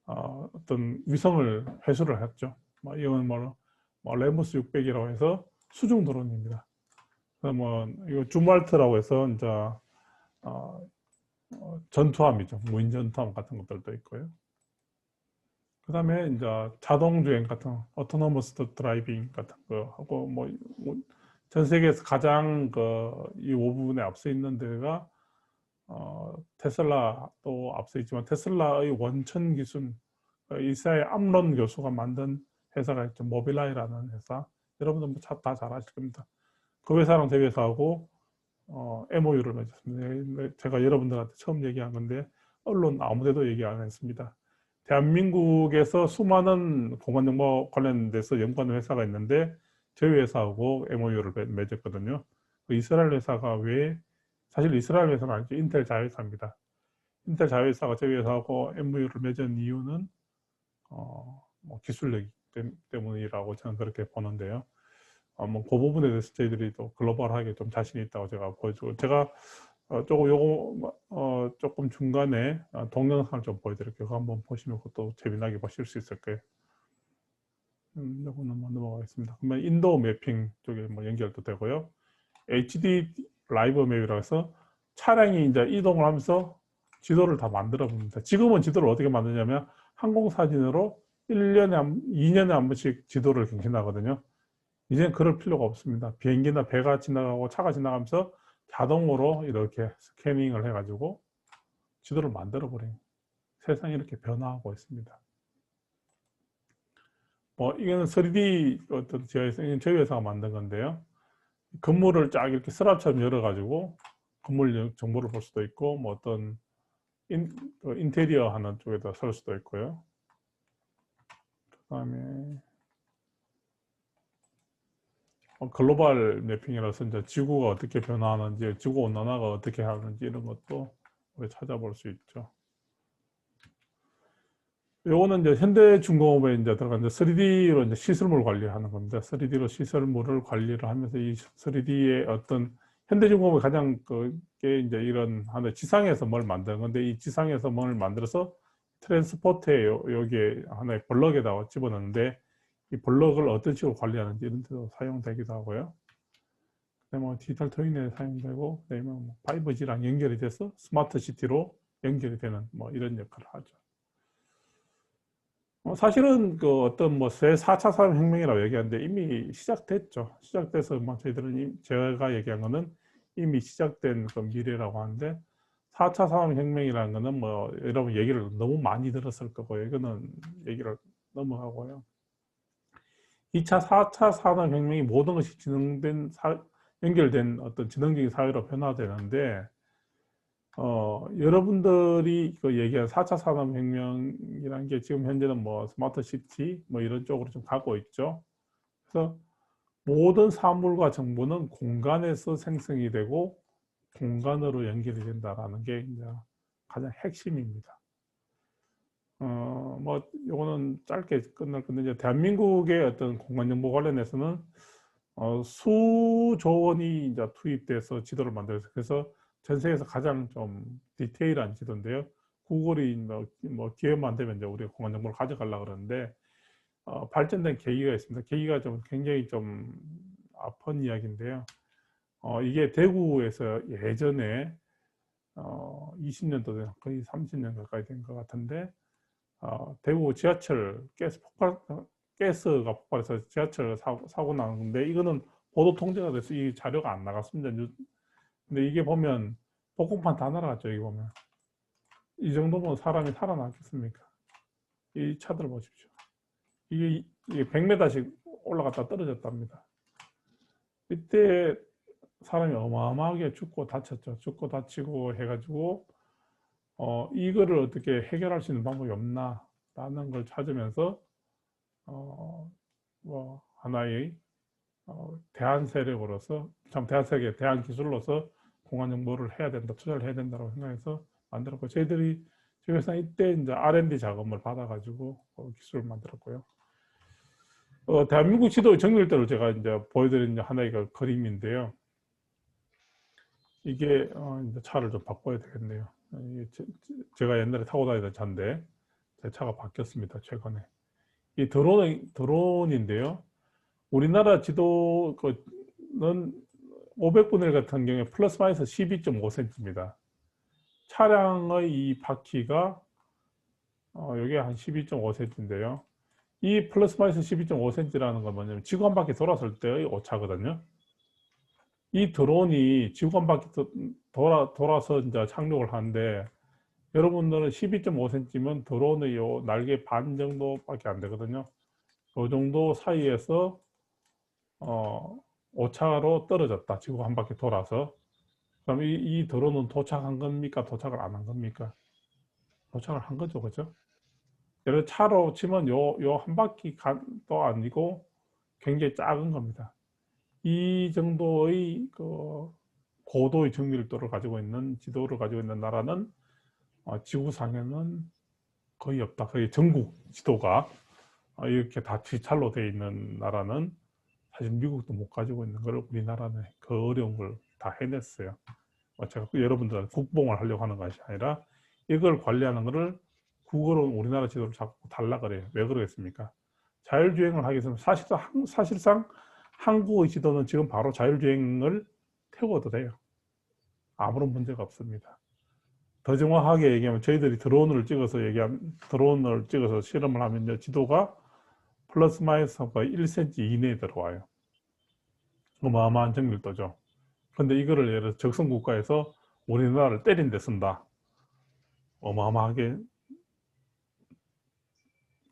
어떤 위성을 회수를 했죠. 이건 뭐 레무스 600이라고 해서 수중 드론입니다. 뭐 이거 줌왈트라고 해서 이제 전투함이죠. 무인 전투함 같은 것들도 있고요. 그 다음에 이제 자동 주행 같은 오토노머스 드라이빙 같은 거 하고 전 세계에서 가장 이 부분에 앞서 있는 데가 테슬라도 앞서 있지만 테슬라의 원천 기술, 이사의 암론 교수가 만든 회사가 있죠. 모빌라이라는 회사. 여러분들 뭐 다 잘 아실 겁니다. 그 회사랑 제 회사하고 MOU를 맺었습니다. 제가 여러분들한테 처음 얘기한 건데 언론 아무데도 얘기 안 했습니다. 대한민국에서 수많은 공간정보 관련돼서 연구하는 회사가 있는데 저희 회사하고 MOU를 맺었거든요. 그 이스라엘 회사가 사실 이스라엘 회사는 아니죠. 인텔 자회사입니다. 인텔 자회사가 저희 회사하고 MOU를 맺은 이유는 뭐 기술력 때문이라고 저는 그렇게 보는데요. 뭐 그 부분에 대해서 저희들이 또 글로벌하게 좀 자신이 있다고 제가 보여주고, 제가 조금 중간에 동영상을 좀 보여드릴게요. 그거 한번 보시면 그것도 재미나게 보실 수 있을 거예요. 이거는 넘어가겠습니다. 그러면 인도 매핑 쪽에 뭐 연결도 되고요. HD 라이브 맵이라고 해서 차량이 이제 이동을 하면서 지도를 다 만들어 봅니다. 지금은 지도를 어떻게 만드냐면 항공사진으로 2년에 한 번씩 지도를 갱신하거든요. 이제는 그럴 필요가 없습니다. 비행기나 배가 지나가고 차가 지나가면서 자동으로 이렇게 스캐닝을 해가지고 지도를 만들어 버려요. 세상이 이렇게 변화하고 있습니다. 이거는 3D 어떤 저희 회사가 만든 건데요. 건물을 쫙 이렇게 서랍처럼 열어가지고 건물 정보를 볼 수도 있고, 뭐 어떤 인테리어 하는 쪽에다 설 수도 있고요. 그 다음에 글로벌 매핑이라서 이제 지구가 어떻게 변화하는지, 지구 온난화가 어떻게 하는지 이런 것도 우리 찾아볼 수 있죠. 요거는 이제 현대중공업에 이제 들어간 3D로 이제 시설물 관리하는 겁니다. 3D로 시설물을 관리를 하면서 이 3D의 어떤 현대중공업의 가장 그게 이제 이런 하나 지상에서 뭘 만드는 건데, 이 지상에서 뭘 만들어서 트랜스포트에 여기에 하나의 블럭에다가 집어넣는데, 이 블럭을 어떤 식으로 관리하는지 이런 데도 사용되기도 하고요. 그다음에 뭐 디지털 트윈에 사용되고, 그다음에 뭐 5G랑 연결이 돼서 스마트 시티로 연결이 되는 뭐 이런 역할을 하죠. 사실은 그 어떤 뭐 새 4차 산업혁명이라고 얘기하는데 이미 시작됐죠. 시작돼서 뭐 저희들은 제가 얘기한 거는 이미 시작된 그 미래라고 하는데, 4차 산업혁명이라는 거는 뭐 여러분 얘기를 너무 많이 들었을 거고요. 이거는 얘기를 넘어가고요. 2차, 4차 산업혁명이 모든 것이 연결된 어떤 지능적인 사회로 변화되는데, 여러분들이 그 얘기한 4차 산업혁명이라는 게 지금 현재는 뭐 스마트 시티 뭐 이런 쪽으로 좀 가고 있죠. 그래서 모든 사물과 정보는 공간에서 생성이 되고 공간으로 연결이 된다라는 게 이제 가장 핵심입니다. 뭐 이거는 짧게 끝날 건데, 이제 대한민국의 어떤 공간 정보 관련해서는 수조 원이 이제 투입돼서 지도를 만들어서, 그래서 전 세계에서 가장 좀 디테일한 지도인데요. 구글이 뭐 기회만 되면 이제 우리가 공간 정보를 가져가려고 그러는데, 발전된 계기가 있습니다. 계기가 좀 굉장히 좀 아픈 이야기인데요. 이게 대구에서 예전에 20년도 된, 거의 30년 가까이 된 것 같은데, 대구 지하철 가스가 폭발해서 지하철 사고 난 건데, 이거는 보도 통제가 돼서 이 자료가 안 나갔습니다. 근데 이게 보면 복공판 다 날아갔죠. 이게 보면 이 정도면 사람이 살아났겠습니까? 이 차들 보십시오. 이게 100m씩 올라갔다 떨어졌답니다. 이때 사람이 어마어마하게 죽고 다쳤죠. 죽고 다치고 해가지고 이거를 어떻게 해결할 수 있는 방법이 없나 라는 걸 찾으면서 뭐 하나의 대안 세력으로서, 참 대안 세력의 대안 기술로서 공간 정보를 해야 된다, 투자를 해야 된다고 생각해서 만들었고, 저희 회사 이때 이제 R&D 자금을 받아가지고 기술을 만들었고요. 대한민국 지도 정밀도를 제가 이제 보여드린 하나의 그 그림인데요. 이게 이제 차를 좀 바꿔야 되겠네요. 제가 옛날에 타고 다니던 차인데 제 차가 바뀌었습니다, 최근에. 이 드론인데요. 우리나라 지도는 500분의 1 같은 경우에 플러스 마이너스 12.5cm입니다. 차량의 이 바퀴가 여기 한 12.5cm인데요. 이 플러스 마이너스 12.5cm라는 건 뭐냐면 지구 한 바퀴 돌았을 때의 오차거든요. 이 드론이 지구 한 바퀴 돌아서 이제 착륙을 하는데, 여러분들은 12.5cm면 드론의 요 날개 반 정도밖에 안 되거든요. 그 정도 사이에서 오차로 떨어졌다. 지구 한 바퀴 돌아서. 그럼 이 드론은 도착한 겁니까? 도착을 안 한 겁니까? 도착을 한 거죠. 그죠? 예를 들어 차로 치면 요 한 바퀴도 아니고 굉장히 작은 겁니다. 이 정도의 그 고도의 정밀도를 가지고 있는, 지도를 가지고 있는 나라는 지구상에는 거의 없다. 거의 전국 지도가 이렇게 다 디지털로 되어 있는 나라는 사실 미국도 못 가지고 있는 걸 우리나라는 그 어려운 걸 다 해냈어요. 제가 여러분들한테 국뽕을 하려고 하는 것이 아니라, 이걸 관리하는 것을 구글은 우리나라 지도를 자꾸 달라 그래요. 왜 그러겠습니까? 자율주행을 하기 위해서는 사실상 한국의 지도는 지금 바로 자율주행을 태워도 돼요. 아무런 문제가 없습니다. 더 정확하게 얘기하면 저희들이 드론을 찍어서 실험을 하면요, 지도가 플러스 마이너스가 1cm 이내에 들어와요. 어마어마한 정밀도죠. 근데 이거를 예를 들어 적성 국가에서 우리나라를 때린 데 쓴다. 어마어마하게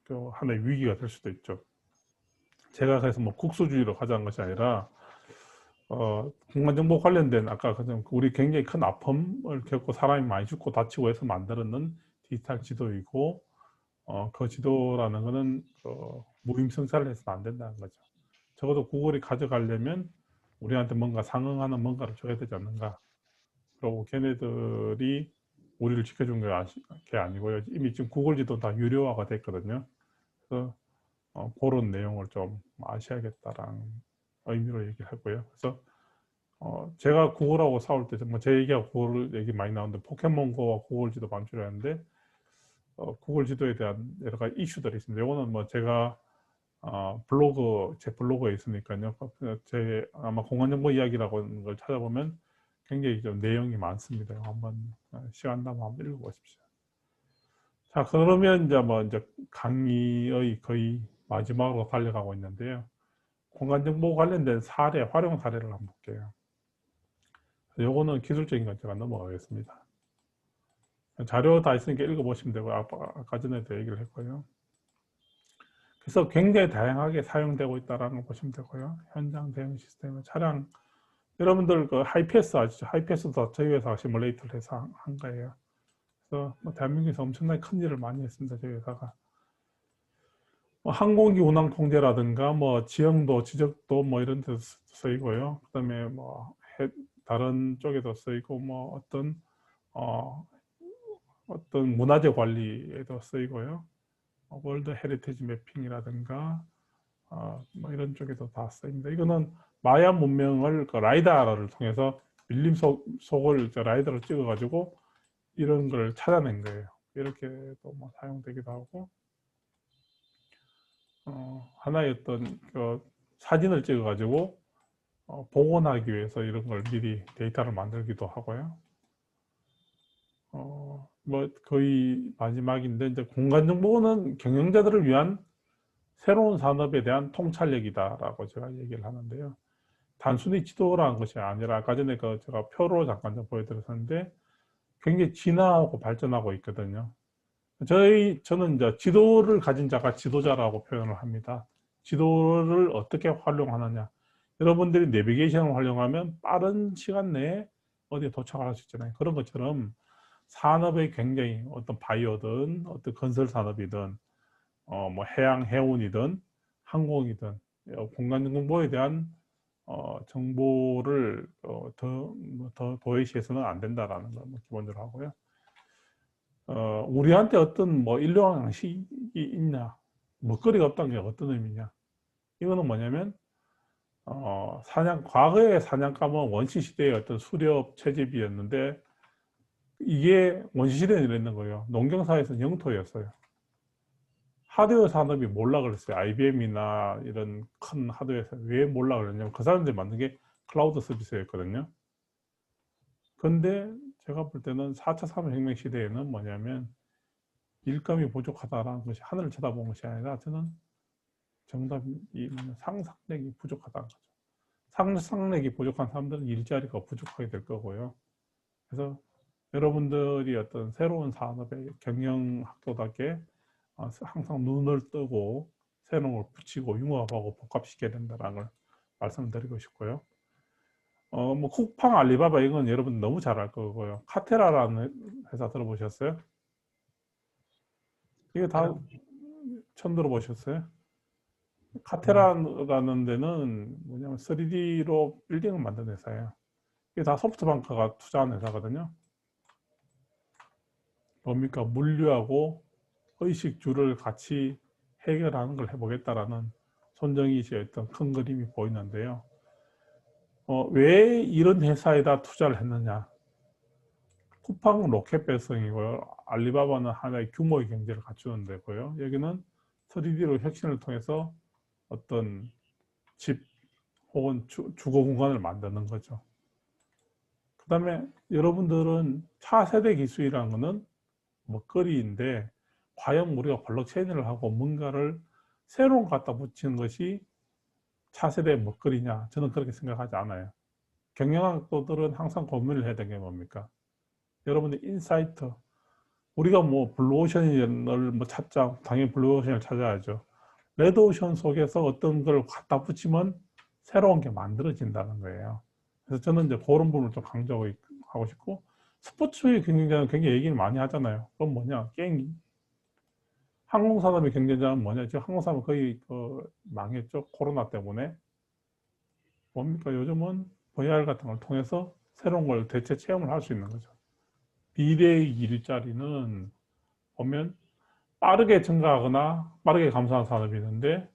그 하나의 위기가 될 수도 있죠. 제가 그래서 뭐 국수주의로 가자는 것이 아니라, 공간정보 관련된 아까 우리 굉장히 큰 아픔을 겪고 사람이 많이 죽고 다치고 해서 만들었는 디지털 지도이고, 그 지도라는 것은 무임승차를 해서는 안 된다는 거죠. 적어도 구글이 가져가려면 우리한테 뭔가 상응하는 뭔가를 줘야 되지 않는가. 그리고 걔네들이 우리를 지켜준 게 아니고요. 이미 지금 구글 지도 다 유료화가 됐거든요. 그래서 그런 내용을 좀 아셔야겠다라는 의미로 얘기하고요. 그래서 제가 구글하고 싸울 때 정말 제 얘기하고 구글 얘기 많이 나오는데, 포켓몬고와 구글 지도 반출하는데, 구글 지도에 대한 여러 가지 이슈들이 있습니다. 이거는 뭐 제가 제 블로그에 있으니까요. 아마 공간정보 이야기라고 하는 걸 찾아보면 굉장히 좀 내용이 많습니다. 한번 시간 나면 한번 읽어보십시오. 자, 그러면 이제 강의의 거의 마지막으로 달려가고 있는데요. 공간정보 관련된 활용 사례를 한번 볼게요. 요거는 기술적인 건 제가 넘어가겠습니다. 자료 다 있으니까 읽어보시면 되고, 아까 전에도 얘기를 했고요. 그래서 굉장히 다양하게 사용되고 있다는 걸 보시면 되고요. 현장 대응 시스템은 차량, 여러분들 그 하이패스 아시죠? 하이패스도 저희 회사가 시뮬레이터를 해서 한 거예요. 그래서 뭐 대한민국에서 엄청나게 큰 일을 많이 했습니다. 저희 회사가. 뭐 항공기 운항 통제라든가 뭐 지형도 지적도 뭐 이런 데서 쓰이고요. 그다음에 뭐 다른 쪽에도 쓰이고 뭐 어떤 문화재 관리에도 쓰이고요. 월드 헤리티지 매핑이라든가 뭐 이런 쪽에도 다 쓰입니다. 이거는 마야 문명을 그 라이다를 통해서 밀림 속을 이제 라이다를 찍어가지고 이런 걸 찾아낸 거예요. 이렇게도 뭐 사용되기도 하고, 하나의 어떤 그 사진을 찍어가지고 복원하기 위해서 이런 걸 미리 데이터를 만들기도 하고요. 뭐 거의 마지막인데, 이제 공간정보는 경영자들을 위한 새로운 산업에 대한 통찰력이다라고 제가 얘기를 하는데요. 단순히 지도라는 것이 아니라 아까 전에 제가 표로 잠깐 좀 보여드렸었는데 굉장히 진화하고 발전하고 있거든요. 저는 이제 지도를 가진 자가 지도자라고 표현을 합니다. 지도를 어떻게 활용하느냐. 여러분들이 내비게이션을 활용하면 빠른 시간 내에 어디에 도착할 수 있잖아요. 그런 것처럼 산업의 굉장히 어떤 바이오든 어떤 건설 산업이든 뭐 해양 해운이든 항공이든 공간 정보에 대한 정보를 더 도외시해서는 안 된다라는 걸 기본적으로 하고요. 우리한테 어떤 뭐 일용할 양식이 있냐, 먹거리가 없다는 게 어떤 의미냐. 이거는 뭐냐면 과거의 사냥감은 원시시대의 어떤 수렵 채집이었는데 이게 원시시대에 이랬는 거예요. 농경사에서는 영토였어요. 하드웨어 산업이 몰라 그랬어요. IBM이나 이런 큰 하드웨어에서 왜 몰라 그랬냐면 그 사람들이 만든 게 클라우드 서비스였거든요. 근데 제가 볼 때는 4차 산업혁명 시대에는 뭐냐면 일감이 부족하다라는 것이 하늘을 쳐다본 것이 아니라 저는 정답이 상상력이 부족하다는 거죠. 상상력이 부족한 사람들은 일자리가 부족하게 될 거고요. 그래서 여러분들이 어떤 새로운 산업의 경영학도답게 항상 눈을 뜨고 새로운 걸 붙이고 융합하고 복합시켜야 된다는 걸 말씀드리고 싶고요. 뭐 쿠팡, 알리바바 이건 여러분 너무 잘 알 거고요. 카테라라는 회사 들어보셨어요? 이거 다 처음 들어보셨어요? 카테라라는 데는 뭐냐면 3D로 빌딩을 만든 회사예요. 이게 다 소프트뱅크가 투자한 회사거든요. 뭡니까? 물류하고 의식주를 같이 해결하는 걸 해보겠다라는 손정희 씨의 어떤 큰 그림이 보이는데요. 왜 이런 회사에다 투자를 했느냐? 쿠팡은 로켓 배송이고요. 알리바바는 하나의 규모의 경제를 갖추는 데고요. 여기는 3D로 혁신을 통해서 어떤 집 혹은 주거 공간을 만드는 거죠. 그 다음에 여러분들은 차세대 기술이라는 것은 먹거리인데 과연 우리가 블록체인을 하고 뭔가를 새로운 거 갖다 붙이는 것이 차세대의 먹거리냐? 저는 그렇게 생각하지 않아요. 경영학도들은 항상 고민을 해야 되는 게 뭡니까? 여러분들 인사이트, 우리가 뭐 블루오션을 뭐 찾자, 당연히 블루오션을 찾아야죠. 레드오션 속에서 어떤 걸 갖다 붙이면 새로운 게 만들어진다는 거예요. 그래서 저는 이제 그런 부분을 좀 강조하고 싶고, 스포츠의 경쟁자는 굉장히 얘기를 많이 하잖아요. 그건 뭐냐? 게임기. 항공산업의 경쟁자는 뭐냐? 지금 항공산업 거의 망했죠. 코로나 때문에. 뭡니까? 요즘은 VR 같은 걸 통해서 새로운 걸 대체 체험을 할 수 있는 거죠. 미래의 일자리는 보면 빠르게 증가하거나 빠르게 감소하는 산업이 있는데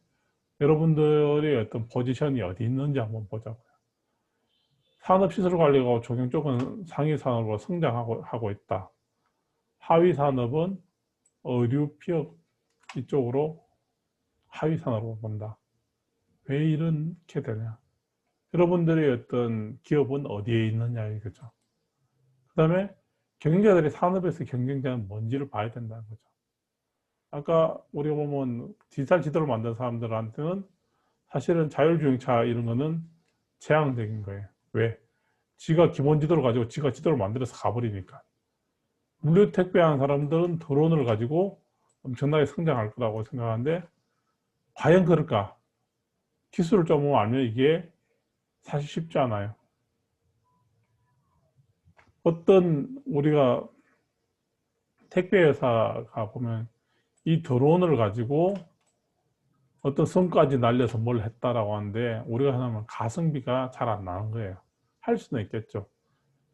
여러분들의 어떤 포지션이 어디 있는지 한번 보자고요. 산업시설관리가 조경 쪽은 상위 산업으로 성장하고 있다. 하위 산업은 의류, 피업 이쪽으로 하위 산업으로 본다. 왜 이렇게 되냐? 여러분들의 어떤 기업은 어디에 있느냐 이거죠. 그 다음에 경쟁자들이 산업에서 경쟁자는 뭔지를 봐야 된다는 거죠. 아까 우리가 보면 디지털 지도를 만든 사람들한테는 사실은 자율주행차 이런 거는 재앙적인 거예요. 왜? 지가 기본 지도를 가지고 지가 지도를 만들어서 가버리니까. 물류 택배하는 사람들은 드론을 가지고 엄청나게 성장할 거라고 생각하는데 과연 그럴까? 기술을 좀 알면 이게 사실 쉽지 않아요. 어떤 우리가 택배회사가 보면 이 드론을 가지고 어떤 섬까지 날려서 뭘 했다라고 하는데 우리가 생각하면 가성비가 잘 안 나는 거예요. 할 수는 있겠죠.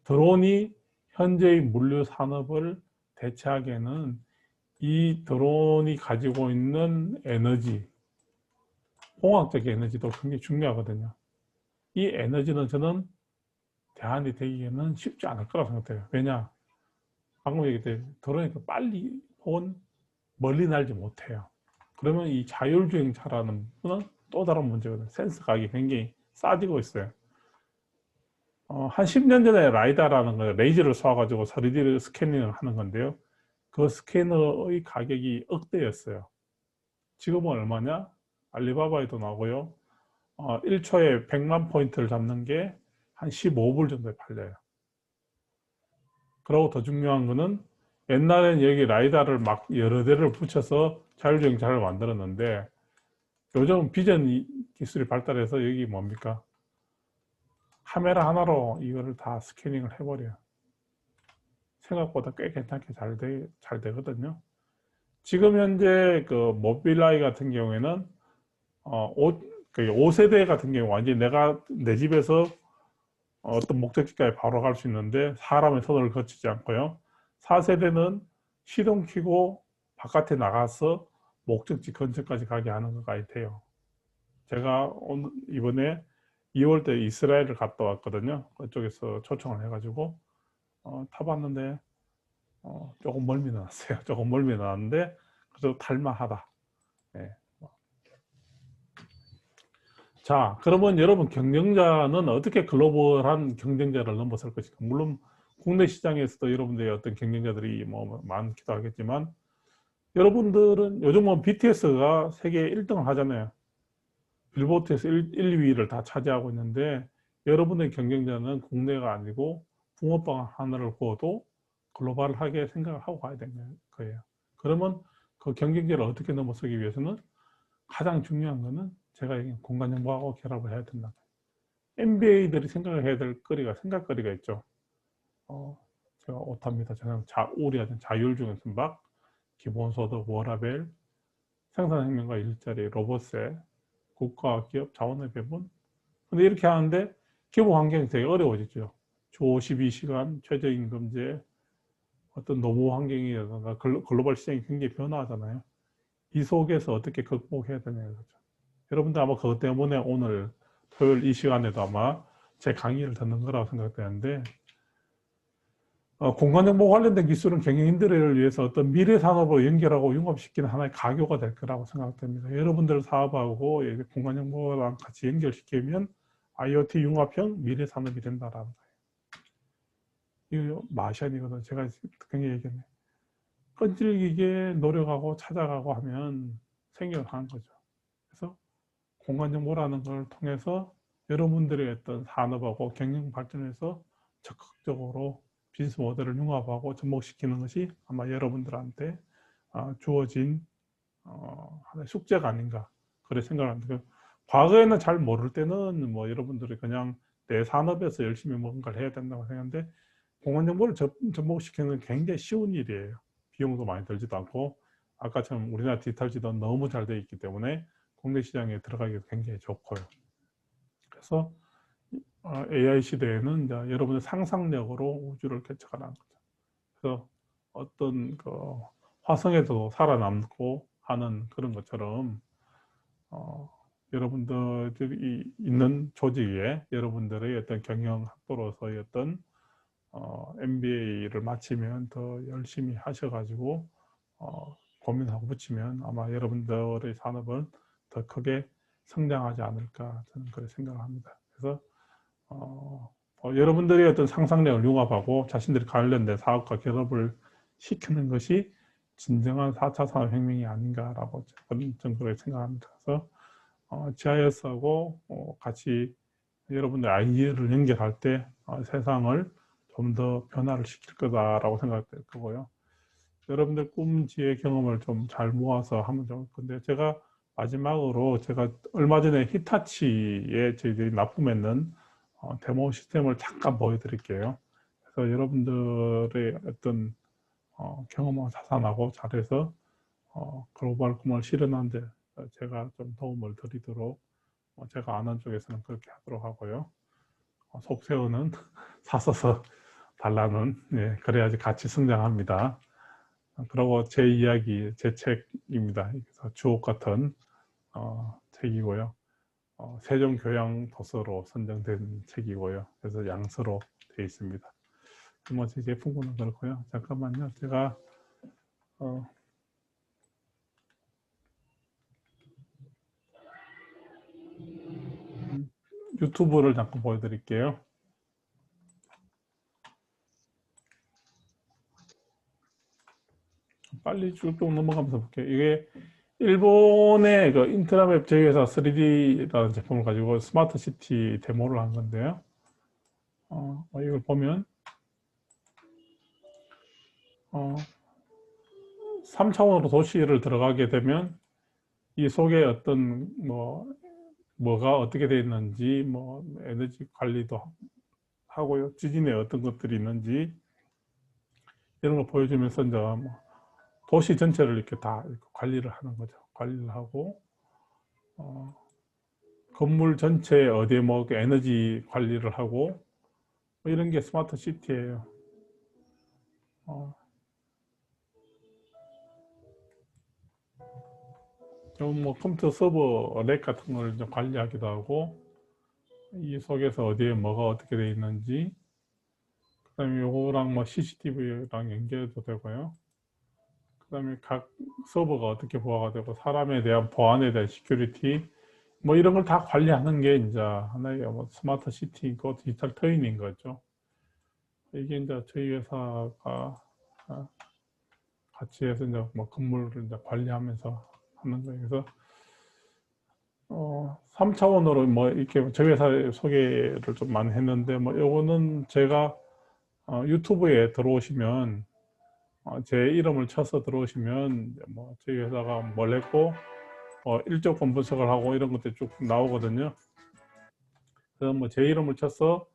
드론이 현재의 물류 산업을 대체하기에는 이 드론이 가지고 있는 에너지, 공학적 에너지도 굉장히 중요하거든요. 이 에너지는 저는 대안이 되기에는 쉽지 않을 거라고 생각해요. 왜냐? 방금 얘기했듯이 드론이 빨리 혹은 멀리 날지 못해요. 그러면 이 자율주행차라는 거는 또 다른 문제거든요. 센서 가격이 굉장히 싸지고 있어요. 한 10년 전에 라이다라는 거 레이저를 쏘아가지고 3D 스캐닝을 하는 건데요. 그 스캐너의 가격이 억대였어요. 지금은 얼마냐? 알리바바에도 나오고요. 1초에 100만 포인트를 잡는 게 한 15불 정도에 팔려요. 그리고 더 중요한 거는 옛날엔 여기 라이다를 막 여러 대를 붙여서 자율주행차를 만들었는데 요즘 비전 기술이 발달해서 여기 뭡니까? 카메라 하나로 이거를 다 스캐닝을 해버려요. 생각보다 꽤 괜찮게 잘 되거든요. 지금 현재 그 모빌라이 같은 경우에는 5세대 같은 경우 완전히 내가 내 집에서 어떤 목적지까지 바로 갈 수 있는데 사람의 손을 거치지 않고요. 4세대는 시동 켜고 바깥에 나가서 목적지 근처까지 가게 하는 것까지 돼요. 제가 이번에 2월 때 이스라엘을 갔다 왔거든요. 그쪽에서 초청을 해가지고 타봤는데 조금 멀미 나왔어요. 조금 멀미 나왔는데 그래도 탈만하다. 네. 자, 그러면 여러분 경쟁자는 어떻게 글로벌한 경쟁자를 넘어설 것인가? 물론 국내 시장에서도 여러분들의 어떤 경쟁자들이 뭐 많기도 하겠지만 여러분들은 요즘 뭐 BTS가 세계 1등을 하잖아요. 빌보드에서 1, 2위를 다 차지하고 있는데 여러분의 경쟁자는 국내가 아니고 붕어빵 하나를 구워도 글로벌하게 생각을 하고 가야 되는 거예요. 그러면 그 경쟁자를 어떻게 넘어서기 위해서는 가장 중요한 거는 제가 얘기한 공간 정보하고 결합을 해야 된다. MBA들이 생각을 해야 될 생각거리가 있죠. 제가 오답니다. 저는 우리 하던 자율주행 선박, 기본소득, 워라밸, 생산혁명과 일자리, 로봇세, 국가, 기업, 자원의 배분. 근데 이렇게 하는데 기본 환경이 되게 어려워지죠. 주 52시간, 최저임금제, 어떤 노무 환경이라든가 글로벌 시장이 굉장히 변화하잖아요. 이 속에서 어떻게 극복해야 되냐 이거죠. 여러분들 아마 그것 때문에 오늘 토요일 이 시간에도 아마 제 강의를 듣는 거라고 생각되는데 공간정보 관련된 기술은 경영인들을 위해서 어떤 미래 산업으로 연결하고 융합시키는 하나의 가교가 될 거라고 생각됩니다. 여러분들 사업하고 공간정보랑 같이 연결시키면 IoT 융합형 미래 산업이 된다라는 거예요. 이거 마션이거든. 제가 굉장히 얘기했네. 끈질기게 노력하고 찾아가고 하면 생겨나는 거죠. 그래서 공간정보라는 걸 통해서 여러분들의 어떤 산업하고 경영 발전에서 적극적으로 비즈니스 모델을 융합하고 접목시키는 것이 아마 여러분들한테 주어진 하나의 숙제가 아닌가 그렇게 생각합니다. 과거에는 잘 모를 때는 뭐 여러분들이 그냥 내 산업에서 열심히 뭔가를 해야 된다고 생각하는데 공간정보를 접목시키는 건 굉장히 쉬운 일이에요. 비용도 많이 들지도 않고 아까처럼 우리나라 디지털지도 너무 잘 되어 있기 때문에 국내 시장에 들어가기도 굉장히 좋고요. 그래서 AI 시대에는 이제 여러분의 상상력으로 우주를 개척하는 거죠. 그래서 어떤 그 화성에도 살아남고 하는 그런 것처럼 여러분들이 있는 조직에 여러분들의 어떤 경영 학도로서의 어떤 MBA를 마치면 더 열심히 하셔가지고 고민하고 붙이면 아마 여러분들의 산업은 더 크게 성장하지 않을까 저는 그렇게 생각합니다. 그래서 여러분들의 어떤 상상력을 융합하고 자신들이 관련된 사업과 결합을 시키는 것이 진정한 4차 산업혁명이 아닌가라고 저는 그렇게 생각합니다. 그래서 GIS하고 같이 여러분들 아이디어를 연결할 때 세상을 좀 더 변화를 시킬 거다라고 생각될 거고요. 여러분들 꿈, 지혜, 경험을 좀 잘 모아서 하면 좋을 건데 제가 마지막으로 제가 얼마 전에 히타치에 저희들이 납품했는 데모 시스템을 잠깐 보여드릴게요. 그래서 여러분들의 어떤 경험을 자산하고 잘해서 글로벌 꿈을 실현하는 데 제가 좀 도움을 드리도록 제가 아는 쪽에서는 그렇게 하도록 하고요. 속세우는 사서서 달라는, 예, 그래야지 같이 성장합니다. 그리고 제 이야기, 제 책입니다. 그래서 주옥 같은 책이고요. 세종교양 도서로 선정된 책이고요. 그래서 양서로 되어 있습니다. 뭐 제 제품군은 그렇고요. 잠깐만요. 제가 유튜브를 잠깐 보여드릴게요. 빨리 쭉쭉 넘어가면서 볼게요. 이게 일본의 그 인트라맵 제휴회사 3D라는 제품을 가지고 스마트 시티 데모를 한 건데요. 이걸 보면 3차원으로 도시를 들어가게 되면 이 속에 어떤 뭐가 어떻게 되어 있는지, 뭐 에너지 관리도 하고요, 지진에 어떤 것들이 있는지 이런 걸 보여주면서 이제 뭐 도시 전체를 이렇게 다 관리를 하는 거죠. 관리를 하고 건물 전체에 어디에 뭐 에너지 관리를 하고 뭐 이런 게 스마트 시티예요. 뭐 컴퓨터 서버 렉 같은 걸 좀 관리하기도 하고, 이 속에서 어디에 뭐가 어떻게 되어 있는지, 그 다음에 요거랑 뭐 CCTV랑 연결도 되고요. 그 다음에 각 서버가 어떻게 보호가 되고, 사람에 대한 보안에 대한 시큐리티, 뭐 이런 걸 다 관리하는 게 이제 하나의 뭐 스마트 시티이고 디지털 트윈인 거죠. 이게 이제 저희 회사가 같이 해서 이제 뭐 건물을 이제 관리하면서 하는 거예요. 그래서 3차원으로 뭐 이렇게 저희 회사 소개를 좀 많이 했는데, 뭐 요거는 제가 유튜브에 들어오시면 제 이름을 쳐서 들어오시면 뭐 저희 회사가 뭘 했고 일조권 분석을 하고 이런 것들이 쭉 나오거든요. 그래서 뭐 제 이름을 쳐서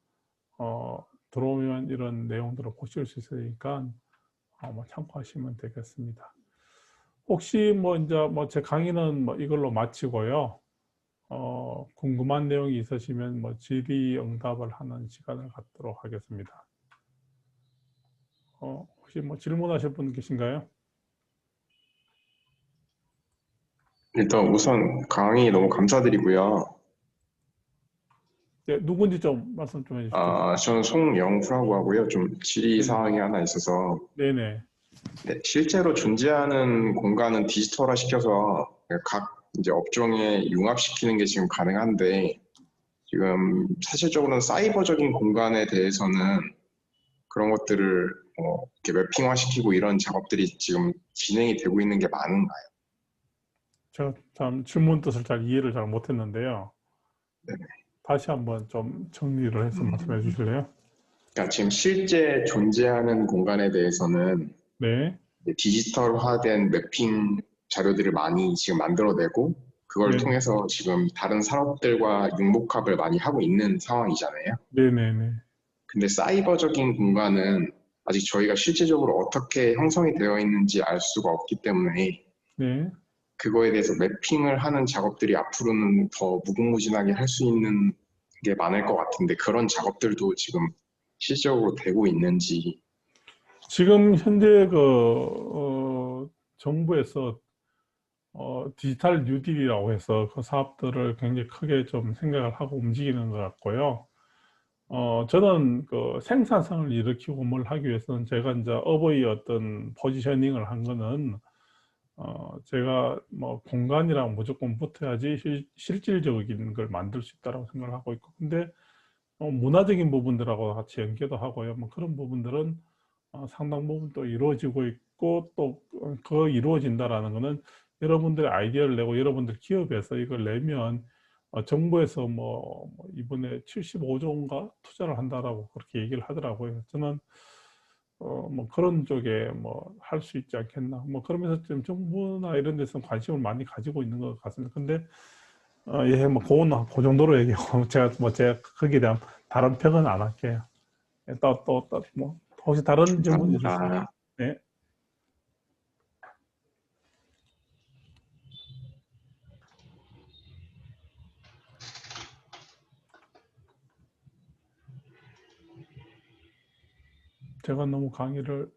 들어오면 이런 내용들을 보실 수 있으니까 뭐 참고하시면 되겠습니다. 혹시 뭐 이제 뭐 제 강의는 뭐 이걸로 마치고요. 궁금한 내용이 있으시면 뭐 질의응답을 하는 시간을 갖도록 하겠습니다. 혹시 뭐 질문하실 분 계신가요? 일단 우선 강의 너무 감사드리고요. 네, 누군지 좀 말씀 좀 해주시죠. 저는 송영후라고 하고요. 좀 질의 사항이 하나 있어서, 네네. 네, 실제로 존재하는 공간은 디지털화 시켜서 각 이제 업종에 융합시키는 게 지금 가능한데, 지금 사실적으로는 사이버적인 공간에 대해서는 그런 것들을 이렇게 매핑화시키고 이런 작업들이 지금 진행이 되고 있는 게 많은가요? 제가 참 질문 뜻을 잘 이해를 잘 못했는데요. 네네. 다시 한번 좀 정리를 해서 말씀해 주실래요? 그러니까 지금 실제 존재하는 공간에 대해서는 네. 디지털화된 매핑 자료들을 많이 지금 만들어내고 그걸 네. 통해서 지금 다른 산업들과 융목합을 많이 하고 있는 상황이잖아요. 네네네. 근데 사이버적인 공간은 아직 저희가 실질적으로 어떻게 형성이 되어 있는지 알 수가 없기 때문에 네. 그거에 대해서 매핑을 하는 작업들이 앞으로는 더 무궁무진하게 할 수 있는 게 많을 것 같은데 그런 작업들도 지금 실질적으로 되고 있는지. 지금 현재 정부에서 디지털 뉴딜이라고 해서 그 사업들을 굉장히 크게 좀 생각을 하고 움직이는 것 같고요. 저는 그 생산성을 일으키고 뭘 하기 위해서는 제가 이제 업의 어떤 포지셔닝을 한 거는 제가 뭐 공간이랑 무조건 붙어야지 실질적인 걸 만들 수 있다고 생각을 하고 있고, 근데 문화적인 부분들하고 같이 연계도 하고요. 뭐 그런 부분들은 상당 부분 또 이루어지고 있고, 또 그 이루어진다라는 거는 여러분들의 아이디어를 내고 여러분들 기업에서 이걸 내면 정부에서 이번에 75조인가 투자를 한다라고 그렇게 얘기를 하더라고요. 저는 뭐 그런 쪽에 뭐 할 수 있지 않겠나. 뭐 그러면서 좀 정부나 이런 데서 관심을 많이 가지고 있는 것 같습니다. 근데 예, 뭐 그거는 그 정도로 얘기하고 제가 거기에 대한 다른 평은 안 할게요. 예, 뭐 혹시 다른 질문 있으신가요? 감사합니다. 네. 제가 너무 강의를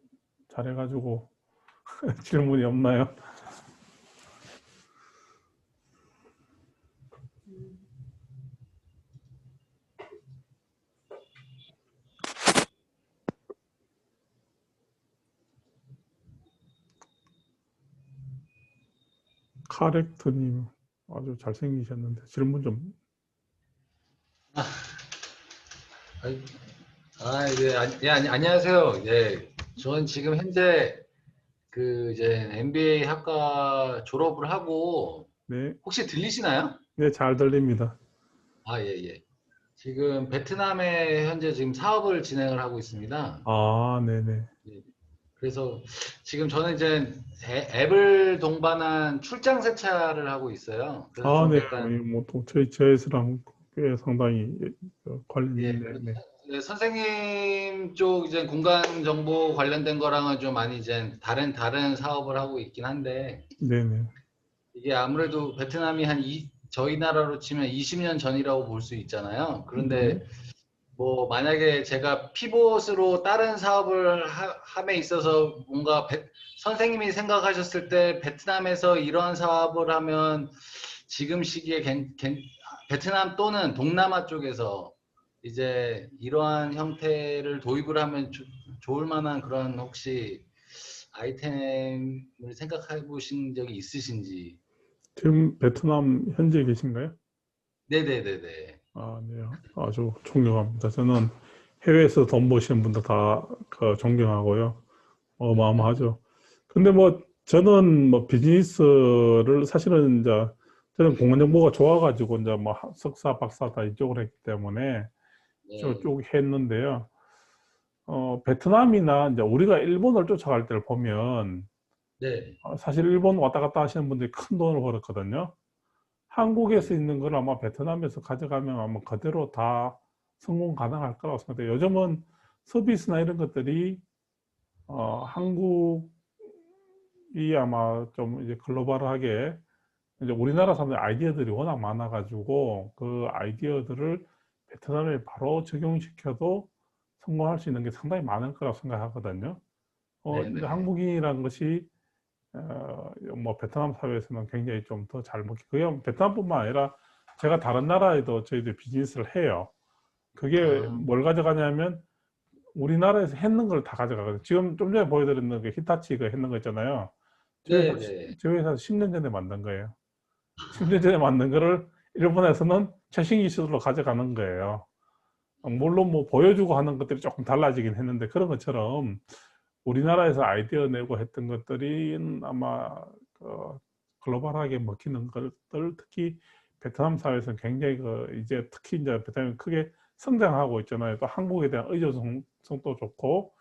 잘해가지고 질문이 없나요? 카렉터님 아주 잘생기셨는데 질문 좀. 안녕하세요. 예, 저는 지금 현재 그 이제 MBA 학과 졸업을 하고 네, 혹시 들리시나요? 네, 잘 들립니다. 아, 예, 예. 지금 베트남에 현재 지금 사업을 진행을 하고 있습니다. 아, 네네. 예. 그래서 지금 저는 이제 앱을 동반한 출장 세차를 하고 있어요. 그래서 아, 좀 네, 약간 뭐또 저희 저에서랑 꽤 상당히 예, 관련이. 네네. 네, 선생님 쪽 이제 공간 정보 관련된 거랑은 좀 많이 이제 다른 사업을 하고 있긴 한데 네네. 이게 아무래도 베트남이 저희 나라로 치면 20년 전이라고 볼 수 있잖아요. 네. 그런데 뭐 만약에 제가 피봇으로 다른 사업을 함에 있어서 뭔가 선생님이 생각하셨을 때 베트남에서 이런 사업을 하면 지금 시기에 베트남 또는 동남아 쪽에서 이제 이러한 형태를 도입을 하면 좋을 만한 그런 혹시 아이템을 생각해 보신 적이 있으신지. 지금 베트남 현지에 계신가요? 네네네네. 아, 네. 아주 존경합니다. 저는 해외에서 돈 버시는 분들 다 존경하고요. 어마어마하죠. 근데 뭐 저는 뭐 비즈니스를 사실은 이제 저는 공간 정보가 좋아가지고 이제 뭐 석사, 박사 다 이쪽으로 했기 때문에 네. 쭉 했는데요. 베트남이나 이제 우리가 일본을 쫓아갈 때를 보면 네. 사실 일본 왔다 갔다 하시는 분들이 큰 돈을 벌었거든요. 한국에서 있는 걸 아마 베트남에서 가져가면 아마 그대로 다 성공 가능할 거라고 생각해요. 요즘은 서비스나 이런 것들이 한국이 아마 좀 이제 글로벌하게 이제 우리나라 사람들 아이디어들이 워낙 많아가지고 그 아이디어들을 베트남에 바로 적용시켜도 성공할 수 있는 게 상당히 많을 거라고 생각하거든요. 이제 네네. 한국인이라는 것이 뭐 베트남 사회에서는 굉장히 좀 더 잘 먹히. 그게 베트남뿐만 아니라 제가 다른 나라에도 저희들 비즈니스를 해요. 그게 아, 뭘 가져가냐면 우리나라에서 했는 걸 다 가져가거든요. 지금 좀 전에 보여드렸는 그 히타치 그 했는 거 있잖아요. 네네. 저희 회사 10년 전에 만든 거예요. 10년 전에 만든 거를 일본에서는 최신 기술로 가져가는 거예요. 물론 뭐 보여주고 하는 것들이 조금 달라지긴 했는데 그런 것처럼 우리나라에서 아이디어 내고 했던 것들이 아마 글로벌하게 먹히는 것들, 특히 베트남 사회에서는 굉장히 이제 특히 이제 베트남이 크게 성장하고 있잖아요. 또 한국에 대한 의존성도 좋고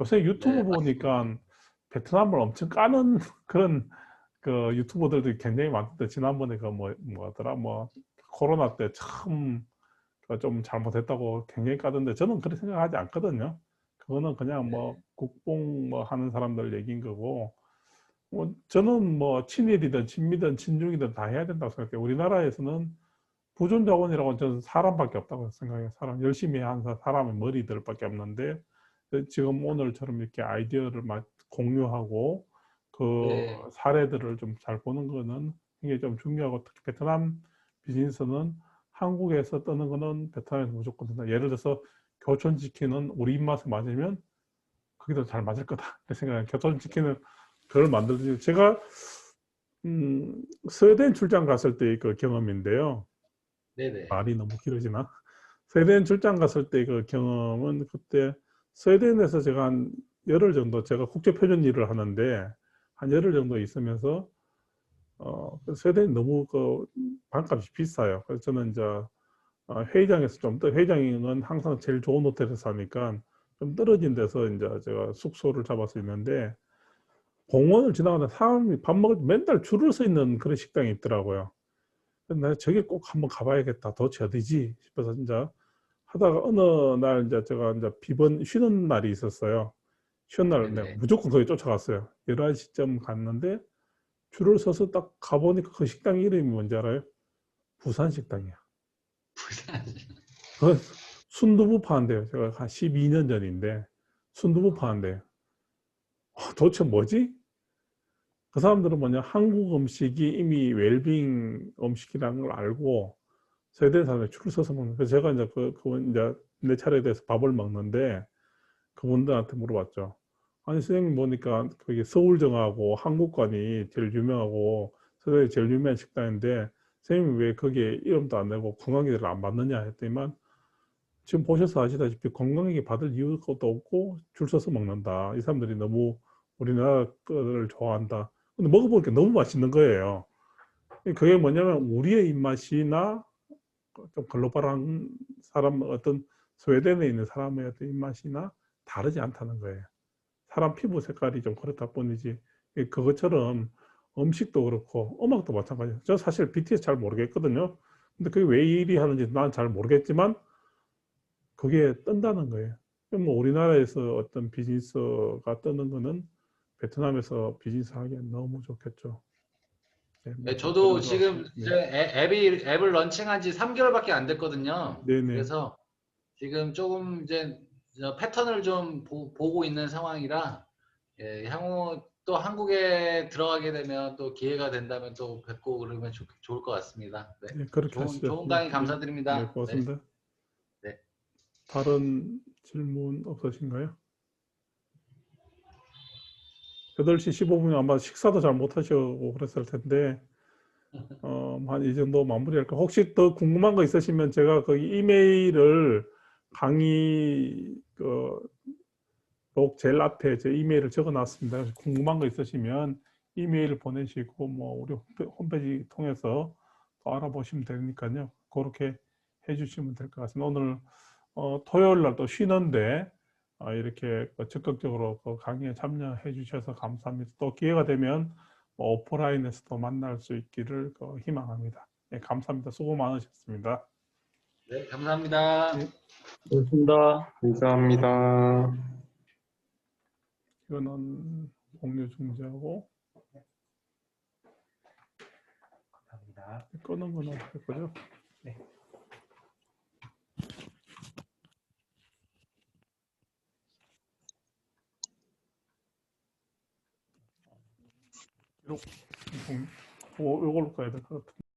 요새 유튜브 네, 맞습니다. 보니까 베트남을 엄청 까는 그런 유튜버들도 굉장히 많던데 지난번에 뭐더라 뭐 코로나 때 참 좀 잘못했다고 굉장히 까던데 저는 그렇게 생각하지 않거든요. 그거는 그냥 뭐 국뽕 뭐 하는 사람들 얘기인 거고 뭐 저는 뭐 친일이든 친미든 친중이든 다 해야 된다고 생각해요. 우리나라에서는 부존자원이라고 저는 사람밖에 없다고 생각해요. 사람 열심히 하는 사람의 머리들밖에 없는데 지금 오늘처럼 이렇게 아이디어를 막 공유하고 그 네, 사례들을 좀 잘 보는 거는 이게 좀 중요하고 특히 베트남 비즈니스는 한국에서 뜨는 거는 베트남에서 무조건 된다. 예를 들어서 교촌치킨은 우리 입맛에 맞으면 그게 더 잘 맞을 거다. 내 생각에 교촌치킨은 그걸 만들지. 제가 스웨덴 출장 갔을 때 그 경험인데요. 네네. 말이 너무 길어지나? 스웨덴 출장 갔을 때 그 경험은 그때 스웨덴에서 제가 한 열흘 정도 제가 국제 표준 일을 하는데 한 열흘 정도 있으면서 스웨덴이 너무 반값이 비싸요. 그래서 저는 이제 회의장에서 좀 더 회의장은 항상 제일 좋은 호텔에서 사니까 좀 떨어진 데서 이제 제가 숙소를 잡아서 있는데 공원을 지나가다 사람이 밥 먹을 때 맨날 줄을 서 있는 그런 식당이 있더라고요. 그래서 내가 저게 꼭 한번 가봐야겠다. 도대체 어디지 싶어서 진짜 하다가 어느 날 이제 제가 이제 비번 쉬는 날이 있었어요. 쉬는 날 내가 네네. 무조건 거기 쫓아갔어요. 11시쯤 갔는데 줄을 서서 딱 가보니까 그 식당 이름이 뭔지 알아요? 부산 식당이야. 부산. 그 순두부 파는데요. 제가 한 12년 전인데 순두부 파는데요. 도대체 뭐지? 그 사람들은 뭐냐, 한국 음식이 이미 웰빙 음식이라는 걸 알고 세대 사람이 줄을 서서 먹는. 그래서 제가 이제 그분 이제 내 차례에 대해서 밥을 먹는데 그분들한테 물어봤죠. 아니 선생님 보니까 그게 서울정하고 한국관이 제일 유명하고 서울에 제일 유명한 식당인데 선생님 왜 거기에 이름도 안 내고 관광객을 안 받느냐 했더니만 지금 보셔서 아시다시피 관광객이 받을 이유가 없고 줄 서서 먹는다. 이 사람들이 너무 우리나라 거를 좋아한다. 근데 먹어보니까 너무 맛있는 거예요. 그게 뭐냐면 우리의 입맛이나 좀 글로벌한 사람, 어떤 스웨덴에 있는 사람의 어떤 입맛이나 다르지 않다는 거예요. 사람 피부 색깔이 좀 그렇다 뿐이지 그것처럼 음식도 그렇고 음악도 마찬가지예요. 저 사실 BTS 잘 모르겠거든요. 근데 그게 왜 이리 하는지 난 잘 모르겠지만 그게 뜬다는 거예요. 뭐 우리나라에서 어떤 비즈니스가 뜨는 거는 베트남에서 비즈니스 하기엔 너무 좋겠죠. 네, 뭐 네, 좀 저도 그런 것 지금 같습니다. 이제 네. 앱을 런칭한 지 3개월밖에 안 됐거든요. 네네. 그래서 지금 조금 이제 저 패턴을 좀 보고 있는 상황이라 예, 향후 또 한국에 들어가게 되면 또 기회가 된다면 또 뵙고 그러면 좋을 것 같습니다. 네. 네, 그렇게 하시죠. 좋은 네, 강의 네, 네, 감사드립니다. 네. 고맙습니다. 네. 다른 질문 없으신가요? 8시 15분에 아마 식사도 잘 못 하시고 그랬을 텐데, 한 이 정도 마무리할까? 혹시 더 궁금한 거 있으시면 제가 거기 이메일을 강의 록 제일 앞에 제 이메일을 적어 놨습니다. 궁금한 거 있으시면 이메일 보내시고, 뭐, 우리 홈페이지 통해서 또 알아보시면 되니까요. 그렇게 해주시면 될 것 같습니다. 오늘 토요일 날 또 쉬는데 이렇게 적극적으로 그 강의에 참여해 주셔서 감사합니다. 또 기회가 되면 뭐 오프라인에서도 만날 수 있기를 희망합니다. 네, 감사합니다. 수고 많으셨습니다. 네, 감사합니다. 네, 고맙습니다. 감사합니다. 이거는 공유 중지하고 끄는 건 어떻게 거죠? 요걸로 가야 될 것 같은데.